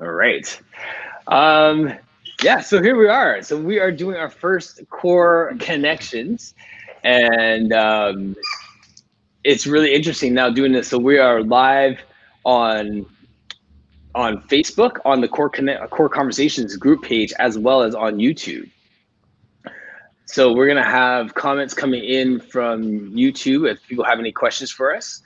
All right. Um, yeah, so here we are. So we are doing our first core connections, and it's really interesting now doing this. So we are live on Facebook on the Core Conversations group page as well as on YouTube. So we're gonna have comments coming in from YouTube if people have any questions for us.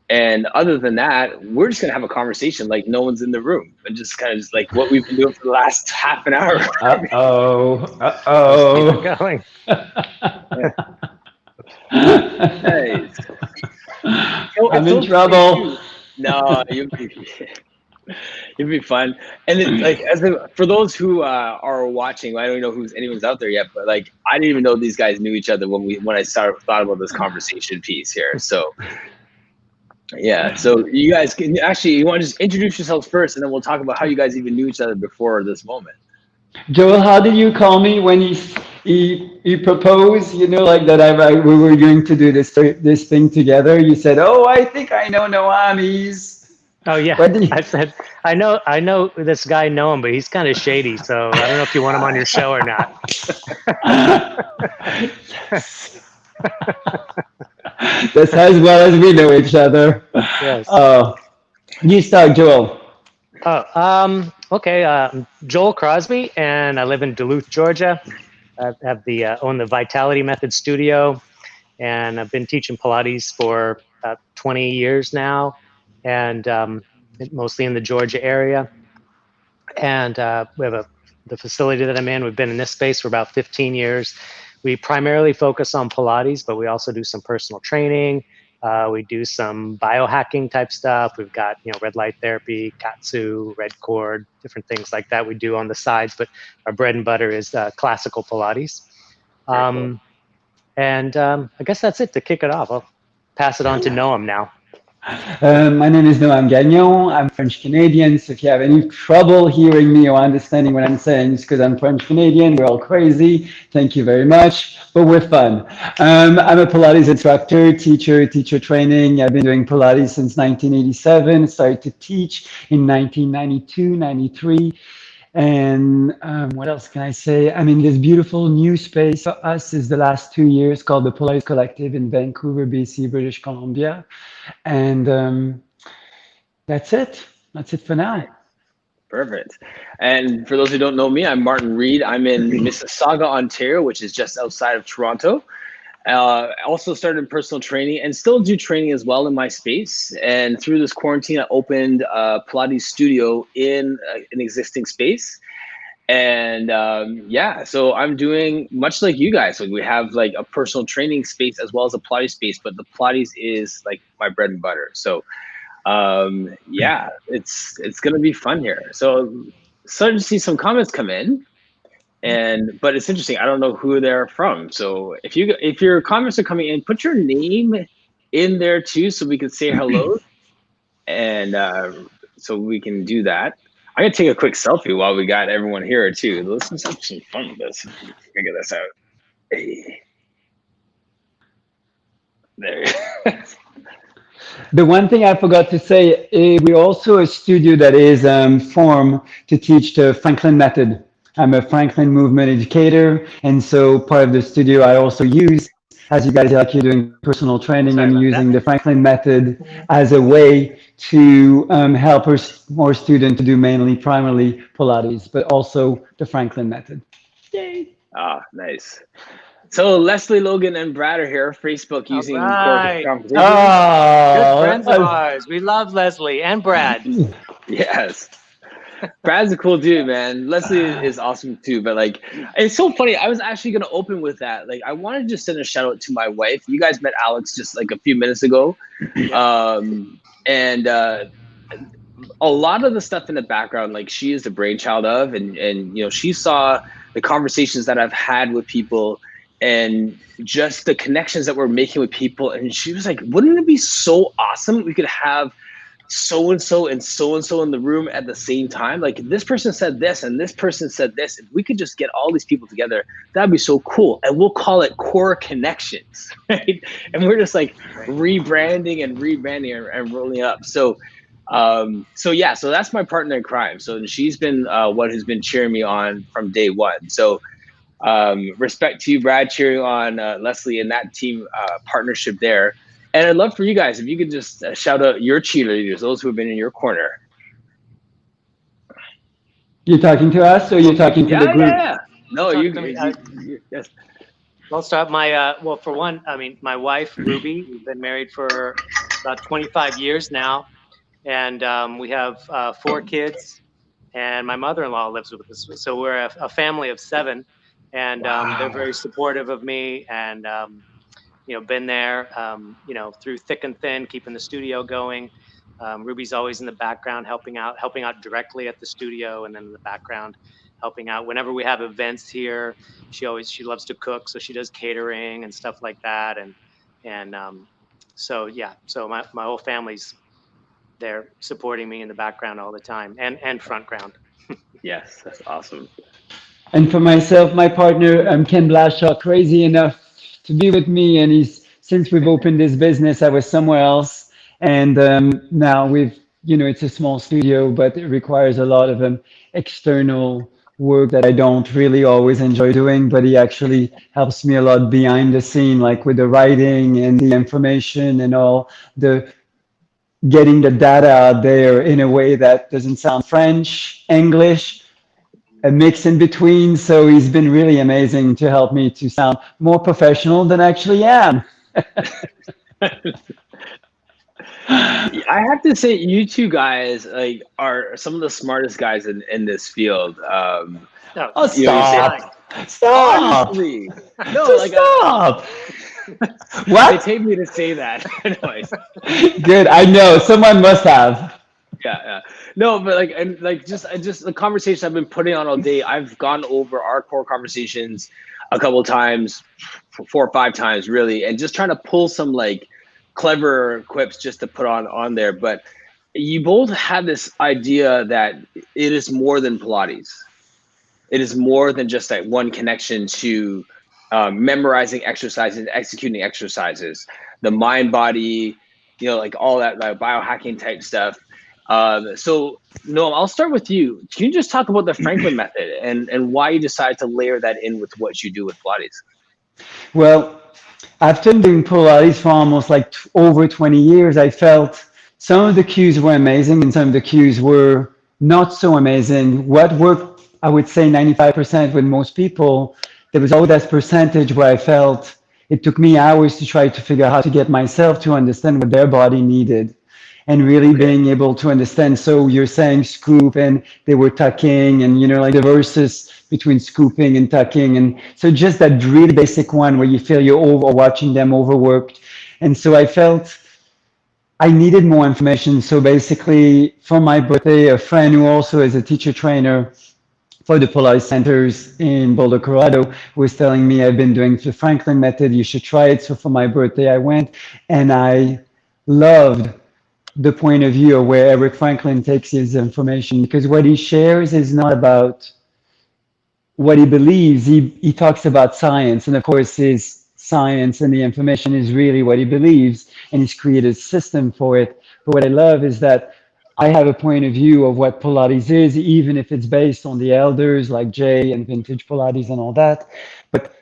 And other than that, we're just gonna have a conversation like no one's in the room, and just kind of just like what we've been doing for the last half an hour. Uh-oh. Let's keep it Uh-oh. going. Nice. So I'm it's in so funny trouble. too. No, you'll be fun. And it, like for those who are watching, I don't know who's anyone's out there yet, but like I didn't even know these guys knew each other when I thought about this conversation piece here. So yeah, so you guys can actually you want to just introduce yourselves first, and then we'll talk about how you guys even knew each other before this moment. Joel, how did you call me when he proposed? You know, like that we were going to do this thing together. You said, "Oh, I think I know Noam. He's Oh yeah, what do you?" I said I know this guy Noam, but he's kind of shady. So I don't know if you want him on your show or not. Yes. That's as well as we know each other. Yes. Oh, you start, Joel. Oh, okay. I'm Joel Crosby, and I live in Duluth, Georgia. I have the own the Vitality Method Studio, and I've been teaching Pilates for about 20 years now, and mostly in the Georgia area. And we have the facility that I'm in. We've been in this space for about 15 years. We primarily focus on Pilates, but we also do some personal training. We do some biohacking type stuff. We've got red light therapy, Katsu, red cord, different things like that we do on the sides. But our bread and butter is classical Pilates. Very cool. And I guess that's it to kick it off. I'll pass it on to Noam now. My name is Noam Gagnon. I'm French Canadian. So if you have any trouble hearing me or understanding what I'm saying, it's because I'm French Canadian. We're all crazy. Thank you very much, but we're fun. I'm a Pilates instructor, teacher training. I've been doing Pilates since 1987. Started to teach in 1992, 93. And what else can I say? I mean, this beautiful new space for us is the last 2 years called the Polaris Collective in Vancouver, BC, British Columbia. And that's it. That's it for now. Perfect. And for those who don't know me, I'm Martin Reed. I'm in Mississauga, Ontario, which is just outside of Toronto. I also started personal training and still do training as well in my space. And through this quarantine, I opened a Pilates studio in an existing space. And yeah, so I'm doing much like you guys. Like we have like a personal training space as well as a Pilates space, but the Pilates is like my bread and butter. So yeah, it's gonna be fun here. So starting to see some comments come in, but it's interesting. I don't know who they're from. So if your comments are coming in, put your name in there too, so we can say hello, and so we can do that. I'm gonna take a quick selfie while we got everyone here too. Let's have some fun with this. Figure this out. Hey. There. The one thing I forgot to say, we're also a studio that is formed to teach the Franklin method. I'm a Franklin movement educator, and so part of the studio I also use, as you guys are like you're doing personal training Sorry and about that. using the Franklin method as a way to help more students to do mainly primarily Pilates, but also the Franklin method. Yay! Ah, nice. So Leslie, Logan, and Brad are here. Facebook All using core right. conversations. Good Oh, friends of ours. We love Leslie and Brad. Yes. Brad's a cool dude, man. Leslie is awesome too, but like, it's so funny. I was actually gonna open with that. Like, I wanted to just send a shout out to my wife. You guys met Alex just like a few minutes ago, and a lot of the stuff in the background, like she is the brainchild of, and she saw the conversations that I've had with people, and just the connections that we're making with people, and she was like, "Wouldn't it be so awesome if we could have so and so and so and so in the room at the same time? Like this person said this and this person said this. If we could just get all these people together, that'd be so cool. And we'll call it Core Connections, right?" And we're just like rebranding and rolling up. So So yeah, so that's my partner in crime. So she's been what has been cheering me on from day one. So respect to you, Brad, cheering on Leslie and that team partnership there. And I'd love for you guys if you could just shout out your cheerleaders, those who have been in your corner. You're talking to us, or you're talking to the Yeah, yeah, group? yeah. No, Talk to me. yes. I'll start my well, for one, I mean, my wife Ruby. We've been married for about 25 years now, and we have 4 kids. And my mother-in-law lives with us, so we're a family of 7, and they're Wow. very supportive of me, and been there, through thick and thin, keeping the studio going. Ruby's always in the background helping out directly at the studio, and then in the background helping out whenever we have events here. She loves to cook, so she does catering and stuff like that. And so yeah, so my whole family's there supporting me in the background all the time, and front ground. Yes, that's awesome. And for myself, my partner, Ken Blashaw, crazy enough to be with me. And he's, since we've opened this business, I was somewhere else. And now it's a small studio, but it requires a lot of external work that I don't really always enjoy doing. But he actually helps me a lot behind the scene, like with the writing and the information and all the getting the data out there in a way that doesn't sound French, English, a mix in between. So he's been really amazing to help me to sound more professional than I actually am. I have to say, you two guys like are some of the smartest guys in this field. No, Oh, You know, you say stop. Stop. honestly, no, Just like stop. they What? paid me to say that. Anyways, Good. I know. Someone must have. yeah. No, but like and like just the conversation I've been putting on all day. I've gone over our core conversations a couple of times, 4 or 5 times really, and just trying to pull some like clever quips just to put on there. But you both have this idea that it is more than Pilates. It is more than just that one connection to memorizing exercises, executing exercises, the mind body, like all that like biohacking type stuff. So Noam, I'll start with you. Can you just talk about the Franklin method and why you decide to layer that in with what you do with Pilates? Well, after doing Pilates for almost like over 20 years, I felt some of the cues were amazing and some of the cues were not so amazing. What worked, I would say 95% with most people, there was always that percentage where I felt it took me hours to try to figure out how to get myself to understand what their body needed and really Okay. being able to understand. So you're saying scoop and they were tucking and, like the verses between scooping and tucking. And so just that really basic one where you feel you're over watching them overworked. And so I felt I needed more information. So basically for my birthday, a friend who also is a teacher trainer for the Pilates centers in Boulder, Colorado, was telling me I've been doing the Franklin method. You should try it. So for my birthday, I went and I loved the point of view of where Eric Franklin takes his information because what he shares is not about what he believes. He talks about science, and of course, his science and the information is really what he believes, and he's created a system for it. But what I love is that I have a point of view of what Pilates is, even if it's based on the elders like Jay and vintage Pilates and all that. But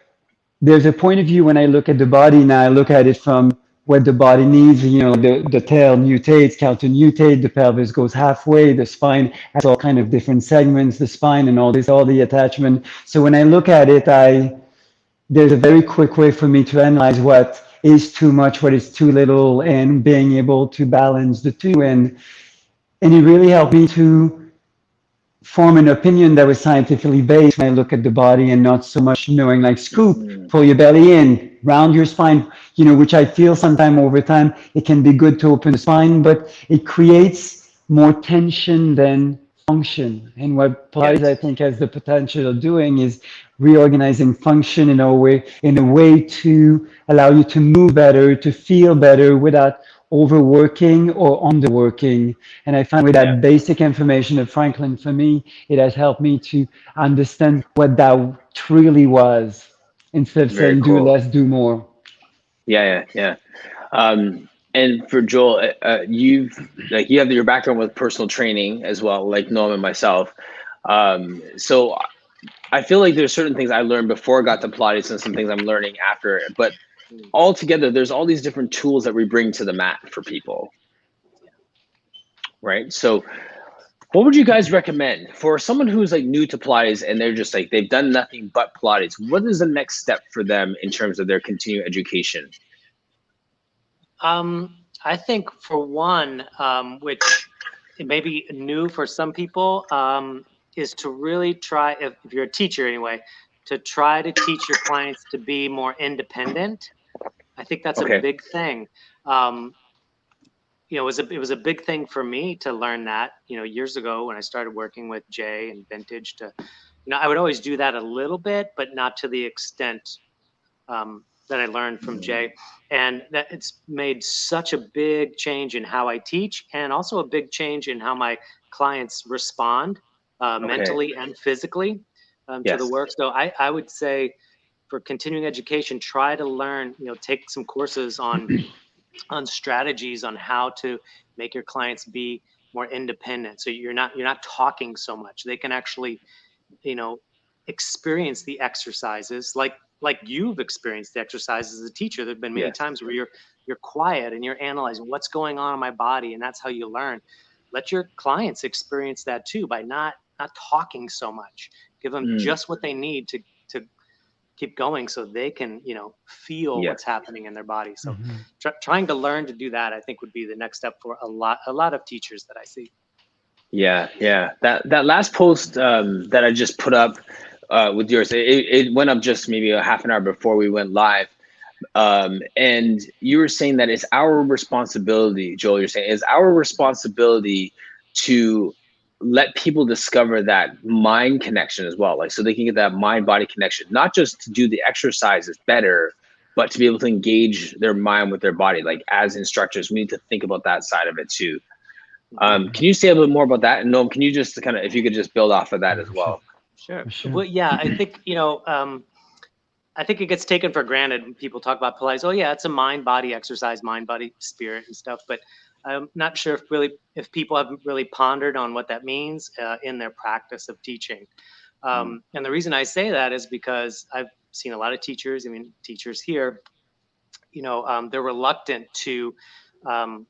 there's a point of view when I look at the body now, I look at it from what the body needs. The tail mutates, counter nutate, the pelvis goes halfway, the spine has all kind of different segments, the spine and all the attachment. So when I look at it, there's a very quick way for me to analyze what is too much, what is too little, and being able to balance the two. And it really helped me to form an opinion that was scientifically based when I look at the body and not so much knowing like scoop, Mm, pull your belly in, round your spine, which I feel sometime over time, it can be good to open the spine, but it creates more tension than function. And what Pilates I yes. think has the potential of doing is reorganizing function in a way to allow you to move better, to feel better without overworking or underworking. And I find with Yeah. that basic information of Franklin, for me, it has helped me to understand what that truly was instead of Very saying do cool. less, do more. Yeah. And for Joel, you have your background with personal training as well, like Noam and myself. So I feel like there's certain things I learned before I got to Pilates and some things I'm learning after. But altogether, there's all these different tools that we bring to the mat for people, right? So what would you guys recommend for someone who's like new to Pilates and they're just like, they've done nothing but Pilates? What is the next step for them in terms of their continuing education? I think for one, which it may be new for some people, is to really try, if you're a teacher anyway, to try to teach your clients to be more independent. I think that's a Okay. big thing. It was a big thing for me to learn that, years ago when I started working with Jay and Vintage. I would always do that a little bit, but not to the extent that I learned from Jay. And that it's made such a big change in how I teach, and also a big change in how my clients respond Okay. mentally and physically to the Yes. work. So I would say for continuing education, try to learn, take some courses on strategies on how to make your clients be more independent. So you're not talking so much. They can actually, you know, experience the exercises like you've experienced the exercises as a teacher. There've been many Yes. times where you're quiet and you're analyzing what's going on in my body, and that's how you learn. Let your clients experience that too by not talking so much. Give them Mm, just what they need to keep going so they can feel yes. what's happening in their body. So Mhm. trying to learn to do that, I think, would be the next step for a lot of teachers that I see. Yeah, yeah. That last post that I just put up with yours, it went up just maybe a half an hour before we went live. And you were saying that it's our responsibility, Joel. You're saying it's our responsibility to let people discover that mind connection as well, like so they can get that mind body connection, not just to do the exercises better, but to be able to engage their mind with their body. Like as instructors, we need to think about that side of it too. Mhm. Can you say a little bit more about that? And Noam, can you just kind of, if you could just build off of that Yeah, as for sure. well? Sure. For sure. Well, yeah, I think it gets taken for granted when people talk about Pilates. Oh, yeah, it's a mind body exercise, mind body spirit and stuff. But I'm not sure if people have really pondered on what that means in their practice of teaching. Mm. And the reason I say that is because I've seen a lot of teachers. I mean, teachers here, they're reluctant to um,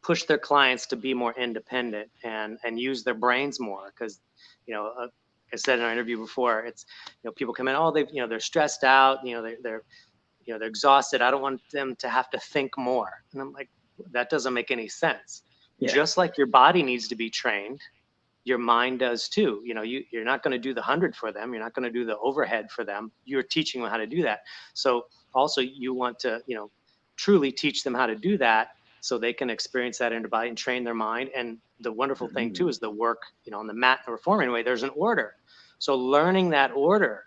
push their clients to be more independent and use their brains more because you know uh, I said in our interview before, it's people come in, oh, they're stressed out, they're exhausted, I don't want them to have to think more. And I'm like, that doesn't make any sense. Yes. Just like your body needs to be trained, your mind does too. You're not going to do the 100 for them, you're not going to do the overhead for them, you're teaching them how to do that. So also you want to truly teach them how to do that so they can experience that in their body and train their mind. And the wonderful thing too Mhm. is the work on the mat and reform anyway, there's an order. So learning that order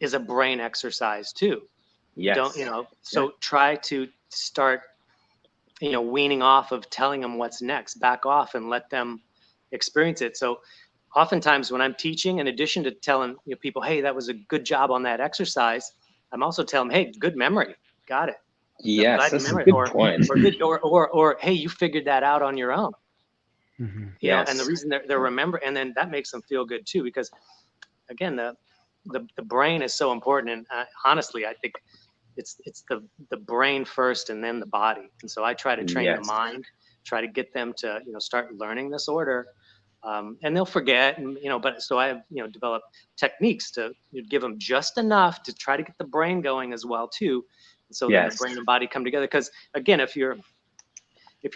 is a brain exercise too. Don't Yes. Yeah. so try to start weaning off of telling them what's next, back off and let them experience it. So oftentimes when I'm teaching, in addition to telling people, hey, that was a good job on that exercise, I'm also telling them, hey, good memory, got it. I'm Yes, glad you that's a remember it. good Or point. or good or hey, you figured that out on your own. Mhm. And the Yes. reason they're remember, and then that makes them feel good too, because again, the brain is so important. And honestly, I think it's the brain first and then the body. And so I try to train the Yes. mind, try to get them to start learning this order. And they'll forget, and but so I have developed techniques to give them just enough to try to get the brain going as well too. And so then the Yes. brain and body come together. Because again, if your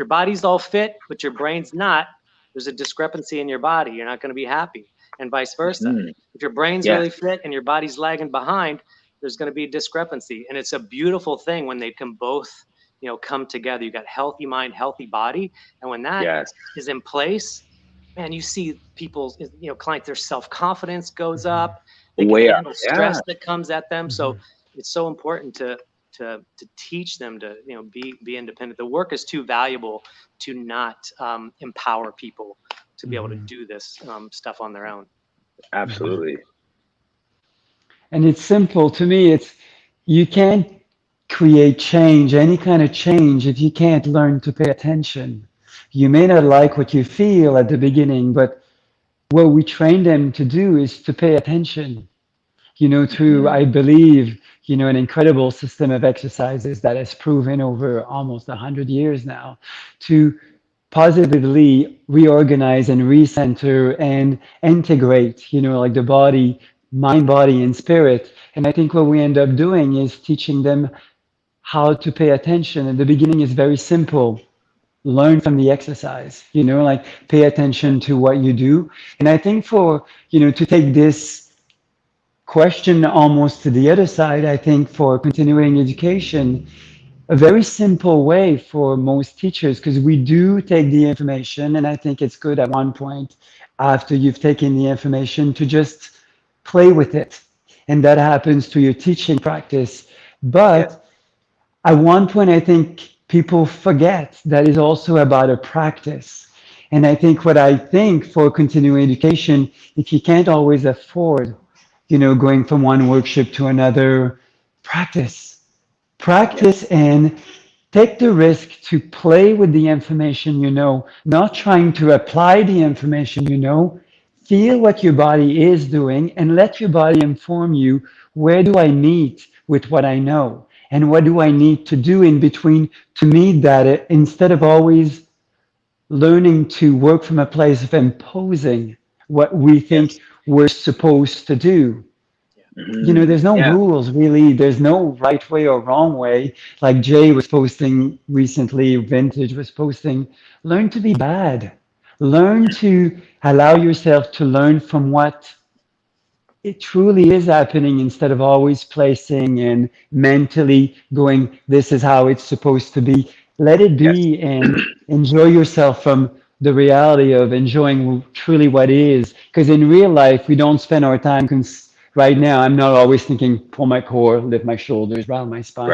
body's all fit but your brain's not, there's a discrepancy in your body, you're not going to be happy, and vice versa. Mm. If your brain's Yes. really fit and your body's lagging behind, there's going to be a discrepancy. And it's a beautiful thing when they can both come together. You got healthy mind, healthy body, and when that Yes. is in place, man, you see people's clients, their self-confidence goes Mhm. up, they can Way up. handle Yeah. stress that comes at them. So Mhm. it's so important to teach them to be independent. The work is too valuable to not empower people to be able to Mhm. do this stuff on their own. Mhm. Absolutely. And it's simple to me. It's you can't create change, any kind of change, if you can't learn to pay attention. You may not like what you feel at the beginning, but what we train them to do is to pay attention, through, I believe, an incredible system of exercises that has proven over almost 100 years now to positively reorganize and recenter and integrate, like the body, mind, body, and spirit. And I think what we end up doing is teaching them how to pay attention. And the beginning is very simple. Learn from the exercise, like pay attention to what you do. And I think to take this question almost to the other side, I think for continuing education, a very simple way for most teachers, because we do take the information, and I think it's good at one point after you've taken the information to just play with it. And that happens to your teaching practice. But at one point, I think people forget that is also about a practice. And I think what I think for continuing education, if you can't always afford, going from one workshop to another, practice. Practice and take the risk to play with the information not trying to apply the information Feel what your body is doing and let your body inform you, where do I meet with what I know? And what do I need to do in between to meet that, instead of always learning to work from a place of imposing what we think we're supposed to do. There's no rules really. There's no right way or wrong way. Like Jay was posting recently, Vintage was posting, learn to be bad. Learn to allow yourself to learn from what it truly is happening, instead of always placing and mentally going, this is how it's supposed to be. Let it be and enjoy yourself from the reality of enjoying truly what is. Because in real life, we don't spend our time. Right now, I'm not always thinking, pull my core, lift my shoulders, round my spine.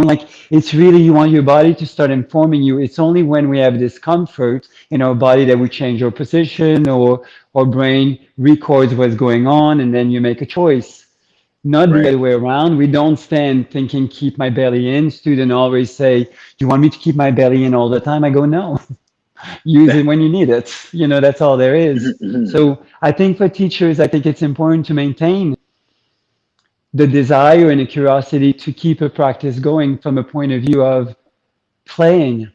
Like it's really, you want your body to start informing you. It's only when we have discomfort in our body that we change our position, or our brain records what's going on, and then you make a choice. Not the other way around. We don't stand thinking, keep my belly in. Students always say, do you want me to keep my belly in all the time? I go, no. Use it when you need it. That's all there is. So I think for teachers, I think it's important to maintain the desire and the curiosity to keep a practice going from a point of view of playing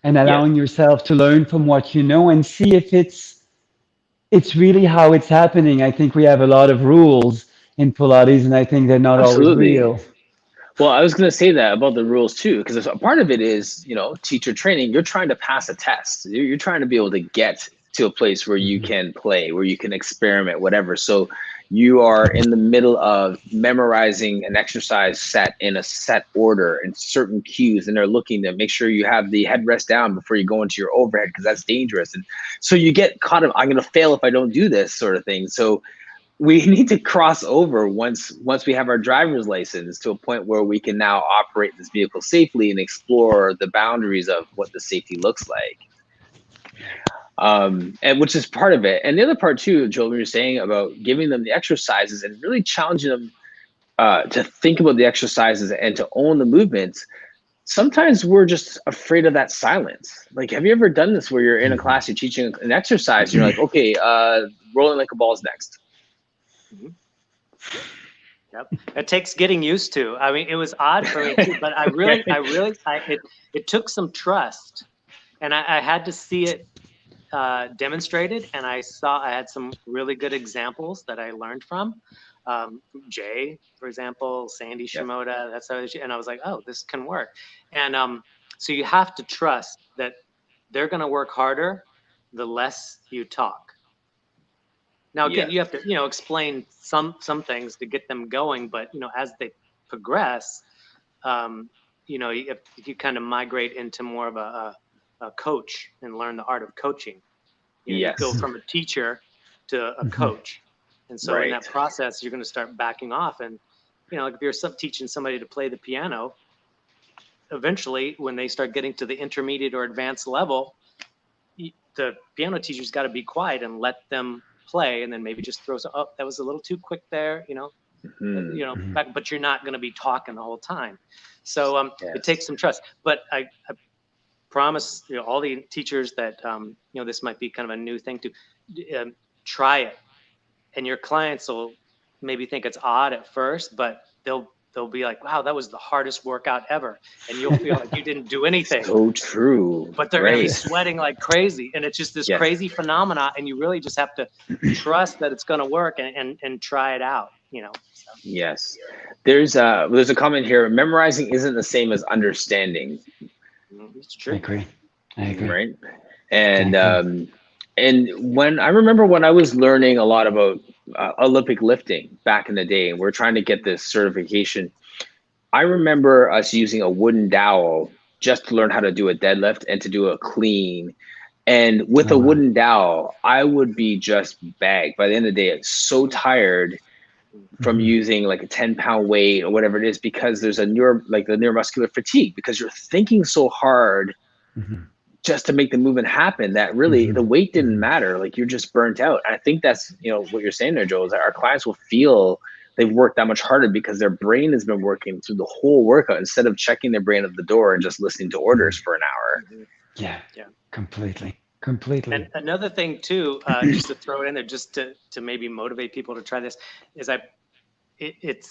and allowing yourself to learn from what you know and see if it's really how it's happening. I think we have a lot of rules in Pilates, and I think they're not always real. Well, I was going to say that about the rules too, because a part of it is, teacher training. You're trying to pass a test. You're trying to be able to get to a place where you can play, where you can experiment, whatever. So you are in the middle of memorizing an exercise set in a set order and certain cues, and they're looking to make sure you have the headrest down before you go into your overhead, because that's dangerous. And so you get caught up, I'm going to fail if I don't do this sort of thing. So we need to cross over once we have our driver's license to a point where we can now operate this vehicle safely and explore the boundaries of what the safety looks like. And which is part of it. And the other part too, Joel, when you're saying about giving them the exercises and really challenging them to think about the exercises and to own the movements. Sometimes we're just afraid of that silence. Like, have you ever done this where you're in a class, you're teaching an exercise, and you're like, okay, rolling like a ball is next. Yep, it takes getting used to. I mean, it was odd for me too, but it took some trust, and I had to see it demonstrated, and I had some really good examples that I learned from. Jay, for example, Sandy Shimoda. That's how, and I was like, oh, this can work. And so you have to trust that they're going to work harder the less you talk. Now, again, you have to, explain some things to get them going, but, as they progress, you kind of migrate into more of a coach and learn the art of coaching. You go from a teacher to a coach. And so in that process, you're going to start backing off. And, like if you're teaching somebody to play the piano, eventually when they start getting to the intermediate or advanced level, the piano teacher's got to be quiet and let them play, and then maybe just throw some, oh, that was a little too quick there, Mhm. back, but you're not going to be talking the whole time. So it Yes. takes some trust. But I promise all the teachers that this might be kind of a new thing to try it, and your clients will maybe think it's odd at first, but they'll be like, wow, that was the hardest workout ever, and you'll feel like you didn't do anything. So true. But they're going to be Right. sweating like crazy, and it's just this Yes. crazy phenomena, and you really just have to trust that it's going to work and try it out. So. Yes. There's a comment here. Memorizing isn't the same as understanding. It's I true. agree. I agree. Right. And I agree. and when I remember when I was learning a lot about Olympic lifting back in the day, and we're trying to get this certification, I remember us using a wooden dowel just to learn how to do a deadlift and to do a clean. And with Oh, a wow. wooden dowel, I would be just bagged. By the end of the day, I'm so tired from using like a 10-pound weight or whatever it is, because there's the neuromuscular fatigue, because you're thinking so hard Mhm. just to make the movement happen that really the Mhm. weight didn't matter. Like, you're just burnt out. And I think that's what you're saying there, Joel, is that our clients will feel they've worked that much harder because their brain has been working through the whole workout instead of checking their brain at the door and just listening to orders for an hour. Yeah. Yeah. Completely. And another thing too, just to throw it in there, just to maybe motivate people to try this, is it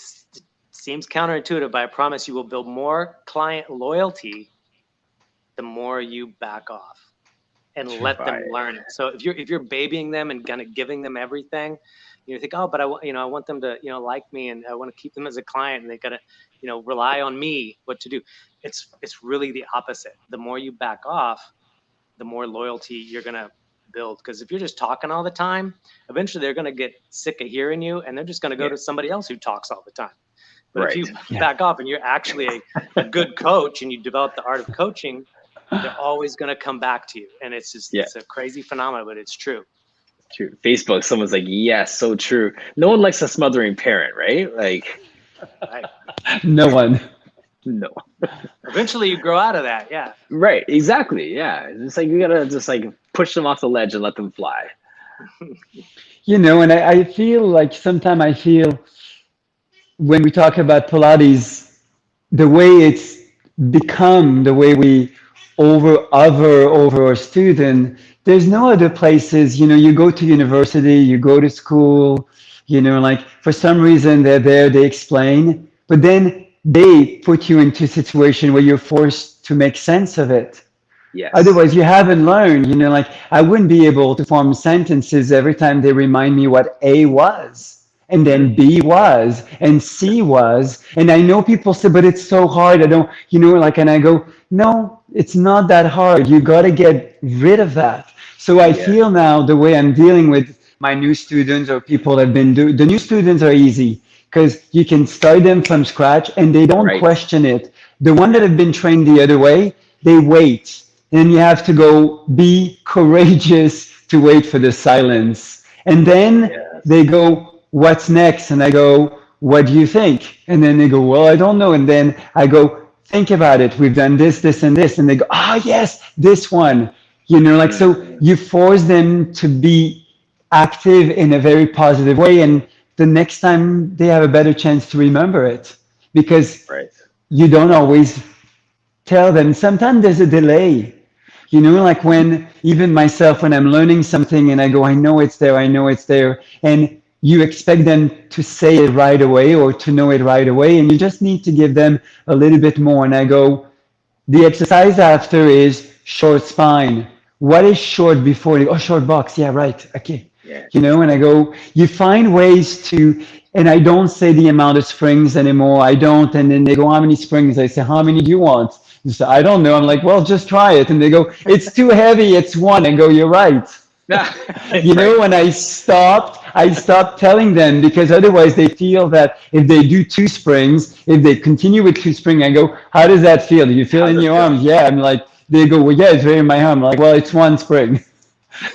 seems counterintuitive, but I promise you will build more client loyalty the more you back off and let them Right. learn it. So if you're babying them and kind of giving them everything, you think, oh, but I want them to like me, and I want to keep them as a client, and they gotta rely on me what to do. It's really the opposite. The more you back off, the more loyalty you're gonna build. Because if you're just talking all the time, eventually they're gonna get sick of hearing you, and they're just gonna go to somebody else who talks all the time. But if Right. you back off and you're actually a good coach and you develop the art of coaching, they're always going to come back to you. And it's just it's a crazy phenomenon, but it's true. True. Facebook, someone's like, yes, so true. No one likes a smothering parent, right? Like, Right. No one. no. Eventually you grow out of that. Yeah. Right. Exactly. Yeah. It's like you gotta just like push them off the ledge and let them fly. And I feel like sometimes I feel when we talk about Pilates, the way it's become, the way we over a student, there's no other places. You go to university, you go to school, like for some reason they're there, they explain, but then they put you into a situation where you're forced to make sense of it. Yes. Otherwise, you haven't learned. Like I wouldn't be able to form sentences every time they remind me what A was, and then B was, and C was. And I know people say, but it's so hard. I don't, and I go, no, it's not that hard. You got to get rid of that. So I feel now the way I'm dealing with my new students or people that have been the new students are easy because you can start them from scratch and they don't question it. The one that have been trained the other way, they wait. And you have to go be courageous to wait for the silence. And then they go, what's next? And I go, what do you think? And then they go, well, I don't know. And then I go, think about it. We've done this, this, and this. And they go, yes, this one. So you force them to be active in a very positive way. And the next time they have a better chance to remember it because you don't always tell them. Sometimes there's a delay. Like when even myself, when I'm learning something and I go, I know it's there. And you expect them to say it right away or to know it right away. And you just need to give them a little bit more. And I go, the exercise after is short spine. What is short before? Short box. Yeah, right. Okay. And I go, you find ways to, and I don't say the amount of springs anymore. I don't. And then they go, how many springs? I say, how many do you want? They say, I don't know. I'm like, well, just try it. And they go, it's too heavy. It's one. I go, you're right. When I stopped telling them because otherwise they feel that if they do two springs, if they continue with two springs, I go, how does that feel? Do you feel in your arms? Yeah. I'm like, they go, well, yeah, it's very in my arm. I'm like, well, it's one spring.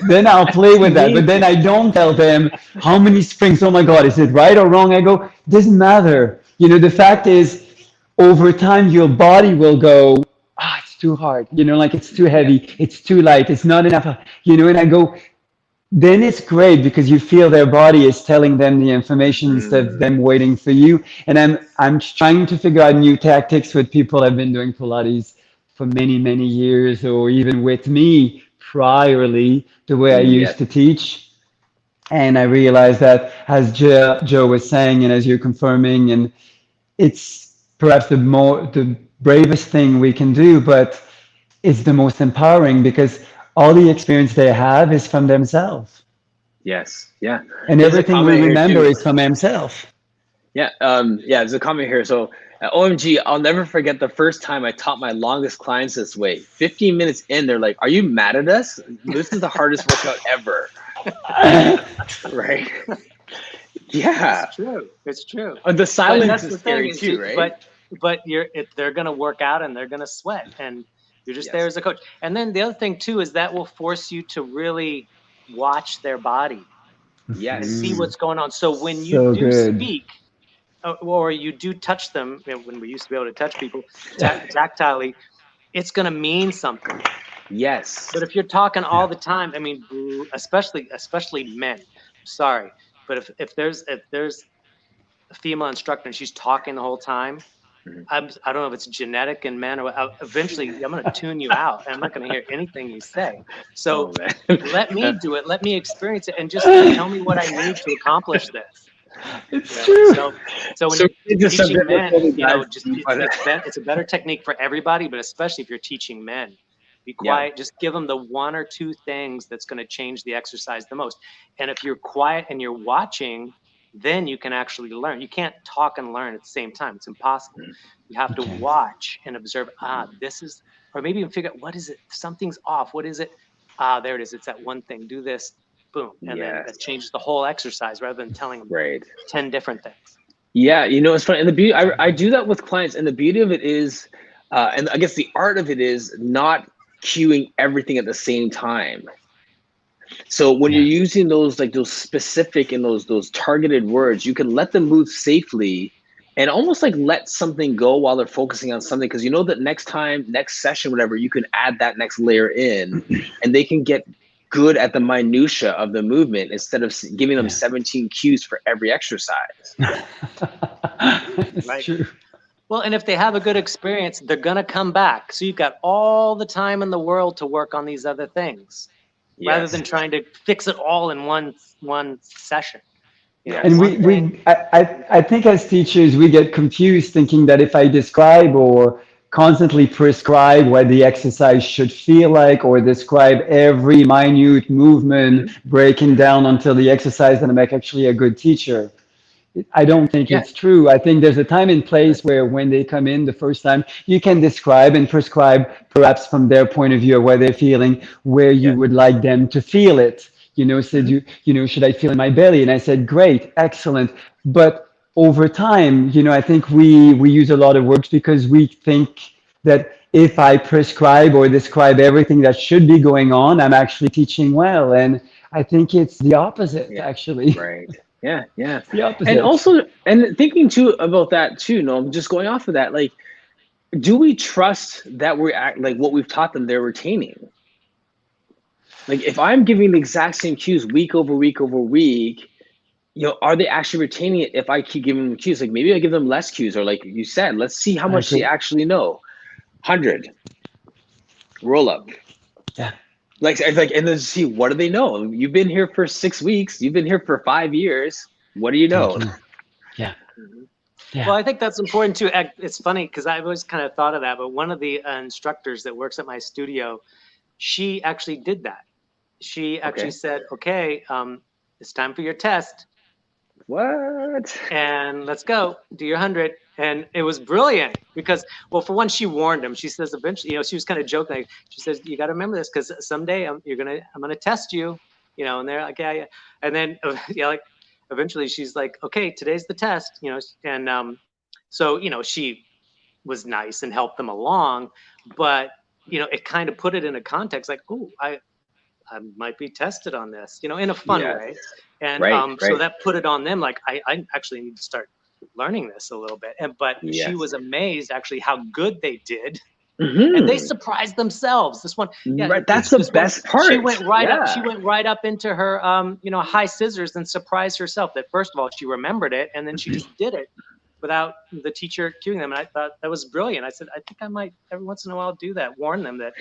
Then I'll play with that. But then I don't tell them how many springs. Oh my God, is it right or wrong? I go, doesn't matter. The fact is, over time, your body will go, it's too hard. Like it's too heavy. It's too light. It's not enough. And I go, then it's great because you feel their body is telling them the information instead of them waiting for you. And I'm trying to figure out new tactics with people I've been doing Pilates for many years, or even with me priorly, the way I Yes. used to teach. And I realized that, as Joe was saying, and as you're confirming, and it's perhaps the bravest thing we can do, but it's the most empowering because all the experience they have is from themselves, Yes. Yeah. and There's a everything we comment here remember too. is from themselves. Yeah. Yeah. There's a comment here. So, OMG, I'll never forget the first time I taught my longest clients this way. 15 minutes in, they're like, "Are you mad at us? This is the hardest workout ever." Right? Yeah. It's true. It's true. The But silence that's is the thing scary is, too, right? they're going to work out and they're going to sweat, and you're just there Yes. as a coach. And then the other thing too is that will force you to really watch their body and see Yes. Mm, what's going on. So when you so do good. speak, or you do touch them, when we used to be able to touch people tactilely, it's going to mean something. Yes. But if you're talking Yeah. all the time, I mean, especially men. Sorry, but if there's a female instructor and she's talking the whole time, Mhm. I don't know if it's genetic in men, or eventually I'm going to tune you out and I'm not going to hear anything you say. So Oh man. let me do it. Let me experience it and just tell me what I need to accomplish this. It's true. So when So you're we just teaching men, totally dive just deep on it. it's a better technique for everybody, but especially if you're teaching men. Be Yeah. quiet. Just give them the one or two things that's going to change the exercise the most. And if you're quiet and you're watching, then you can actually learn. You can't talk and learn at the same time. It's impossible. You have to Okay. watch and observe. This is, or maybe even figure out what is it. Something's off. What is it? There it is. It's that one thing. Do this. Boom, and then Yes. that changes the whole exercise rather than telling them Right. 10 different things. Yeah, it's funny. And the beauty, I do that with clients, and the beauty of it is, and I guess the art of it is not cueing everything at the same time. So when you're Yeah. using those like those specific and those targeted words, you can let them move safely and almost like let something go while they're focusing on something, because you know that next time, next session, whatever, you can add that next layer in, and they can get good at the minutia of the movement instead of giving them Yeah. 17 cues for every exercise. It's Right. true. Well, and if they have a good experience, they're going to come back. So you've got all the time in the world to work on these other things rather Yes. than trying to fix it all in one session. And Yes. One thing. I think as teachers, we get confused thinking that if I describe or constantly prescribe what the exercise should feel like, or describe every minute movement breaking down until the exercise, then I'm actually a good teacher. I don't think Yeah. it's true. I think there's a time and place where when they come in the first time, you can describe and prescribe perhaps from their point of view of what they're feeling, where you Yeah. would like them to feel it. Said should I feel in my belly? And I said, great, excellent. But over time, I think we use a lot of words because we think that if I prescribe or describe everything that should be going on, I'm actually teaching well. And I think it's the opposite, Yeah. actually. Right. Yeah. Yeah. It's the And opposite. also, and thinking too about that too, no, just going off of that, like, do we trust that we're like what we've taught them they're retaining? Like if I'm giving the exact same cues week over week over week, are they actually retaining it if I keep giving them cues? Like maybe I give them less cues, or like you said, let's see how I much they agree. actually know. 100 roll up. Yeah. Like, and then see, what do they know? You've been here for 6 weeks. You've been here for 5 years. What do you know? Thank you. Yeah. Mhm. Well, Yeah. I think that's important too. It's funny because I've always kind of thought of that, but one of the instructors that works at my studio, she actually did that. She actually Okay. said, okay, it's time for your test. What? And let's go, do your 100. And it was brilliant because, well, for one, she warned him. She says eventually, she was kind of joking. Like, she says, you got to remember this because someday I'm gonna test you, and they're like, yeah, yeah. And then like eventually she's like, okay, today's the test, and so she was nice and helped them along, but it kind of put it in a context like, oh, I might be tested on this, in a fun Yes. way. And Right. so Right. that put it on them. Like, I actually need to start learning this a little bit. But she Yes. was amazed actually how good they did And they surprised themselves. This one, yeah, Right. That's the best part. She went right Yeah. up. She went right up into her, high scissors and surprised herself. That first of all, she remembered it, and then she just did it without the teacher cueing them. And I thought that was brilliant. I said, I think I might every once in a while do that. Warn them that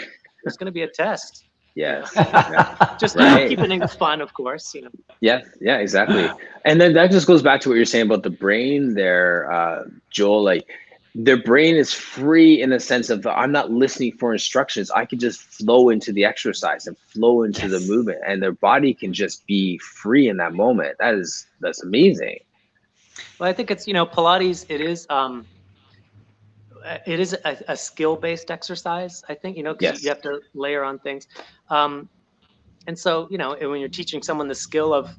there's going to be a test. Yes. Yeah. Just keeping it fun, of course. Yeah. Yeah. Exactly. And then that just goes back to what you're saying about the brain there, Joel. Like, their brain is free in the sense of I'm not listening for instructions. I can just flow into the exercise and flow into the movement, and their body can just be free in that moment. That's amazing. Well, I think it's Pilates. It is a skill-based exercise. I think because you have to layer on things, and so when you're teaching someone the skill of,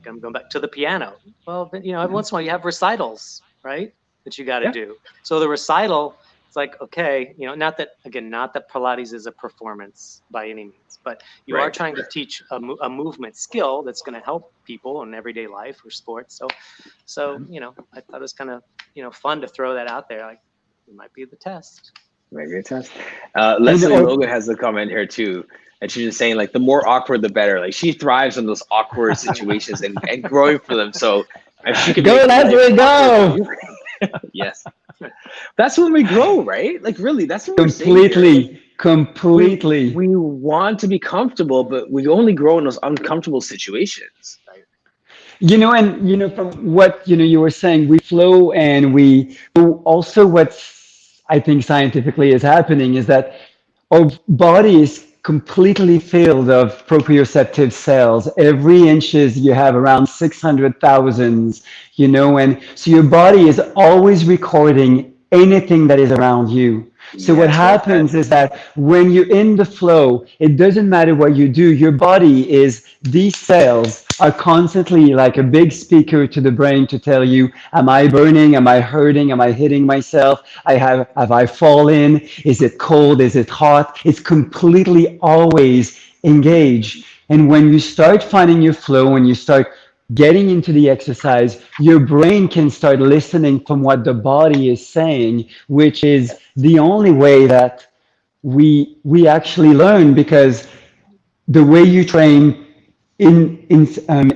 I'm going back to the piano. Well, every once in a while you have recitals, right? That you got to do. So the recital, it's like, okay, not that Pilates is a performance by any means, but you are trying to teach a movement skill that's going to help people in everyday life or sports. So I thought it was kind of fun to throw that out there. Like, it might be the test. Maybe a test. Leslie Logan has a comment here too. And she's just saying, like, the more awkward, the better. Like, she thrives on those awkward situations and growing for them. So if she could go, Leslie, go. Yes. That's when we grow, right? Like, really, that's what completely. We want to be comfortable, but we only grow in those uncomfortable situations. Right? And from what you were saying, we flow, and we also, what's I think scientifically is happening is that our body is completely filled of proprioceptive cells. Every inches you have around 600,000, and so your body is always recording anything that is around you. So what happens is that when you're in the flow, it doesn't matter what you do, your body these cells are constantly like a big speaker to the brain to tell you, am I burning? Am I hurting? Am I hitting myself? Have I fallen? Is it cold? Is it hot? It's completely always engaged. And when you start finding your flow, when you start getting into the exercise, your brain can start listening from what the body is saying, which is the only way that we actually learn, because the way you train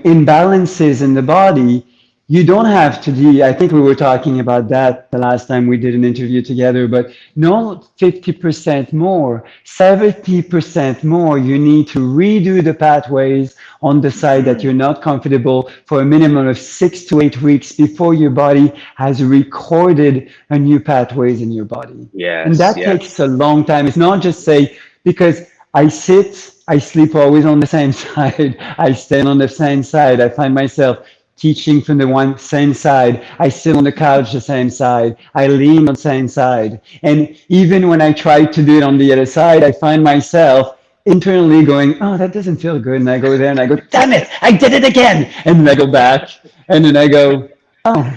imbalances in the body, you don't have to do, I think we were talking about that the last time we did an interview together, but no 50% more, 70% more, you need to redo the pathways on the side that you're not comfortable for a minimum of 6 to 8 weeks before your body has recorded a new pathways in your body. And that takes a long time. It's not just say, because I sleep always on the same side, I stand on the same side, I find myself teaching from the same side, I sit on the couch the same side, I lean on the same side. And even when I try to do it on the other side, I find myself internally going, oh, that doesn't feel good. And I go there and I go, damn it, I did it again. And then I go back and then I go, oh,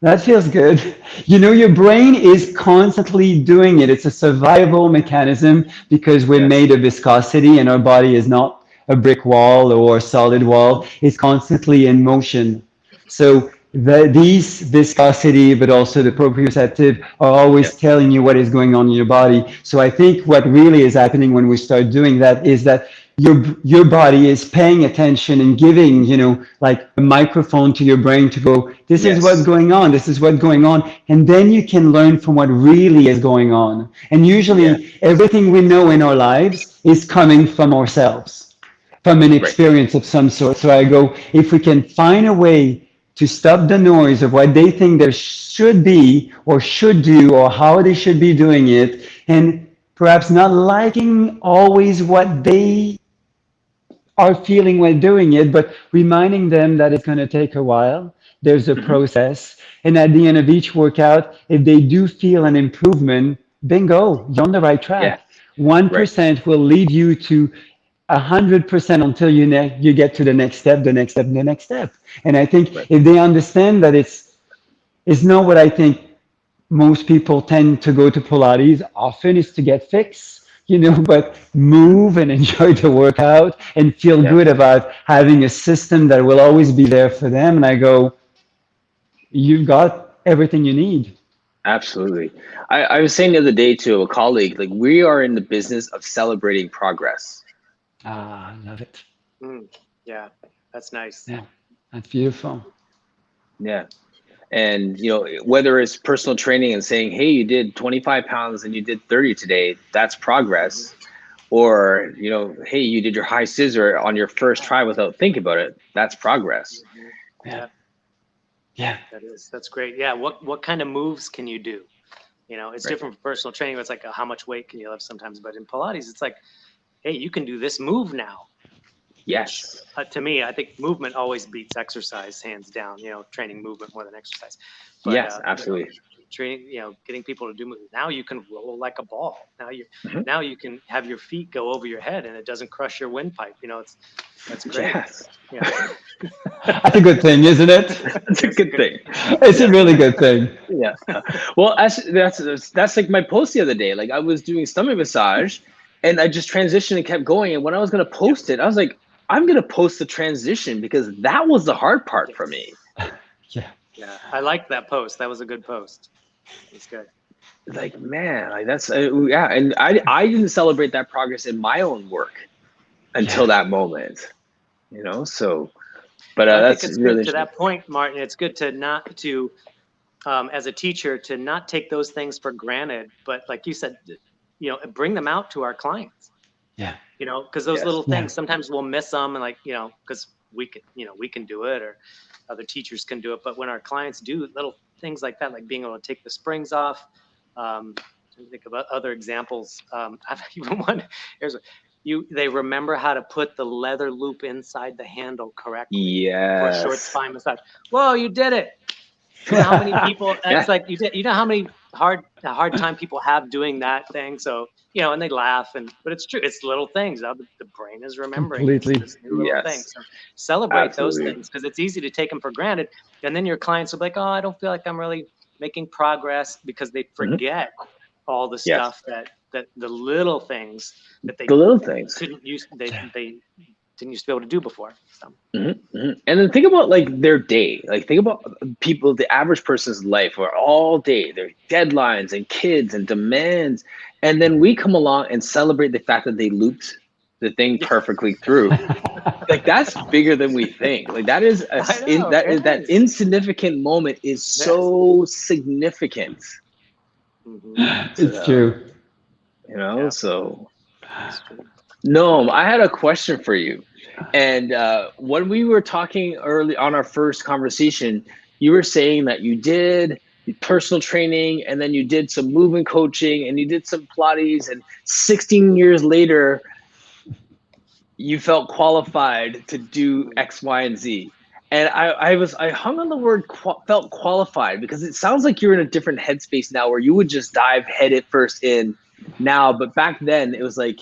that feels good. Your brain is constantly doing it. It's a survival mechanism because we're made of viscosity and our body is not a brick wall or a solid wall. It's constantly in motion. So these viscosity, but also the proprioceptive, are always telling you what is going on in your body. So I think what really is happening when we start doing that is that your body is paying attention and giving, like a microphone to your brain to go, this is what's going on, this is what's going on. And then you can learn from what really is going on. And usually everything we know in our lives is coming from ourselves, from an experience of some sort. So I go, if we can find a way to stop the noise of what they think there should be or should do or how they should be doing it, and perhaps not liking always what they are feeling when doing it, but reminding them that it's going to take a while. There's a process. And at the end of each workout, if they do feel an improvement, bingo, you're on the right track. 1% will lead you to 100% until you get to the next step, the next step, the next step. And I think if they understand that it's not what I think most people tend to go to Pilates often is to get fixed, but move and enjoy the workout and feel good about having a system that will always be there for them. And I go, you've got everything you need. Absolutely. I was saying the other day to a colleague, like we are in the business of celebrating progress. Ah, I love it. Mm, yeah, that's nice. Yeah, that's beautiful. Yeah. And whether it's personal training and saying, hey, you did 25 pounds and you did 30 today, that's Mhm. progress. Or, hey, you did your high scissor on your first try without thinking about it. That's progress. Mhm. Yeah, Yeah, yeah, that's great. Yeah, what kind of moves can you do? It's Right. different from personal training. It's like how much weight can you lift sometimes, but in Pilates, it's like, hey, you can do this move now. Which Yes. to me, I think movement always beats exercise hands down. Training movement more than exercise. But Yes, absolutely. training, getting people to do movement. Now you can roll like a ball. Mhm. Now you can have your feet go over your head and it doesn't crush your windpipe. That's great. Yes. Yeah, that's a good thing, isn't it? That's a it's a good good thing. thing. It's a Yeah. really good thing. Yeah. Well, that's like my post the other day. Like I was doing stomach massage and I just transitioned and kept going. And when I was going to Yep. post it, I was like, I'm going to post the transition because that was the hard part for Yes. me. Yeah, Yeah. I liked that post. That was a good post. It's good. Like, man, like that's, yeah. And I didn't celebrate that progress in my own work until yeah, that moment, so, but Well, I think that's it's really good to interesting. that point, Martin. It's good to not to as a teacher to not take those things for granted, but like you said, bring them out to our clients. yeah, Because those Yes. little yeah. things sometimes we'll miss them, and like because we can do it, or other teachers can do it. But when our clients do little things like that, like being able to take the springs off, trying to think of other examples. I've even one. Here's they remember how to put the leather loop inside the handle correctly for a short Yes. spine massage. Whoa, you did it! You know how many people? Yeah. It's like you did. You know how many hard time people have doing that thing. So and they laugh, but it's true. It's little things. The brain is remembering Completely. this new little thing. Yes. So celebrate those Absolutely. things because it's easy to take them for granted, and then your clients will be like, "Oh, I don't feel like I'm really making progress," because they Hmm. forget all the Yes. stuff that the little things that The little things. couldn't use Yeah. they didn't used to be able to do before. So And then think about like their day. Like think about people, the average person's life, where all day there are deadlines and kids and demands, and then we come along and celebrate the fact that they looped the thing yeah, perfectly through. Like that's bigger than we think. Like that is I know it that is. insignificant moment is Yes. so significant. Hmm. It's So, true. Yeah, so that's true. no, I had a question for you. And when we were talking early on our first conversation, you were saying that you did personal training and then you did some movement coaching and you did some Pilates. And 16 years later, you felt qualified to do Mm. X, Y, and Z. And I hung on the word felt qualified because it sounds like you're in a different headspace now where you would just dive head it first in now. But back then, it was like,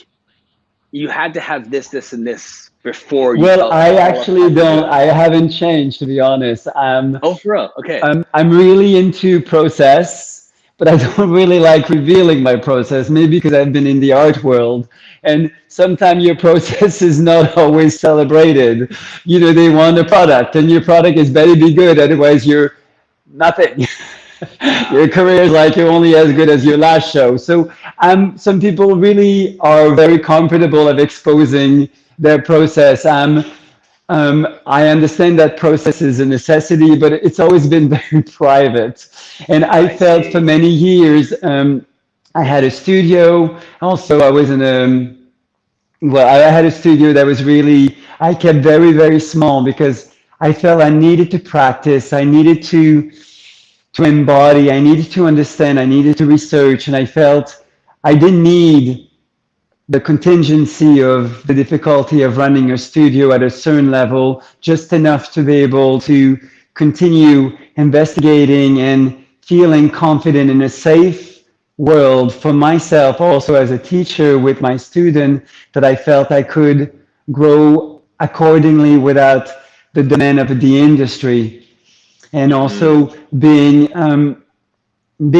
you had to have this, this, and this before you Well, felt I actually qualified to do don't. it. I haven't changed, to be honest. Oh, for real? Okay. I'm really into process, but I don't really like revealing my process. Maybe because I've been in the art world, and sometimes your process is not always celebrated. They want a product, and your product is better be good, otherwise you're nothing. Your career is like you're only as good as your last show. So some people really are very comfortable of exposing their process. I understand that process is a necessity, but it's always been very private. And I I felt for see. many years, I had a studio. Also, I was in a, well, I had a studio that was really, I kept very, very small because I felt I needed to practice. I needed to embody. I needed to understand. I needed to research. And I felt I didn't need the contingency of the difficulty of running a studio at a certain level, just enough to be able to continue investigating and feeling confident in a safe world for myself, also as a teacher with my student, that I felt I could grow accordingly without the demand of the industry. And Mm, also being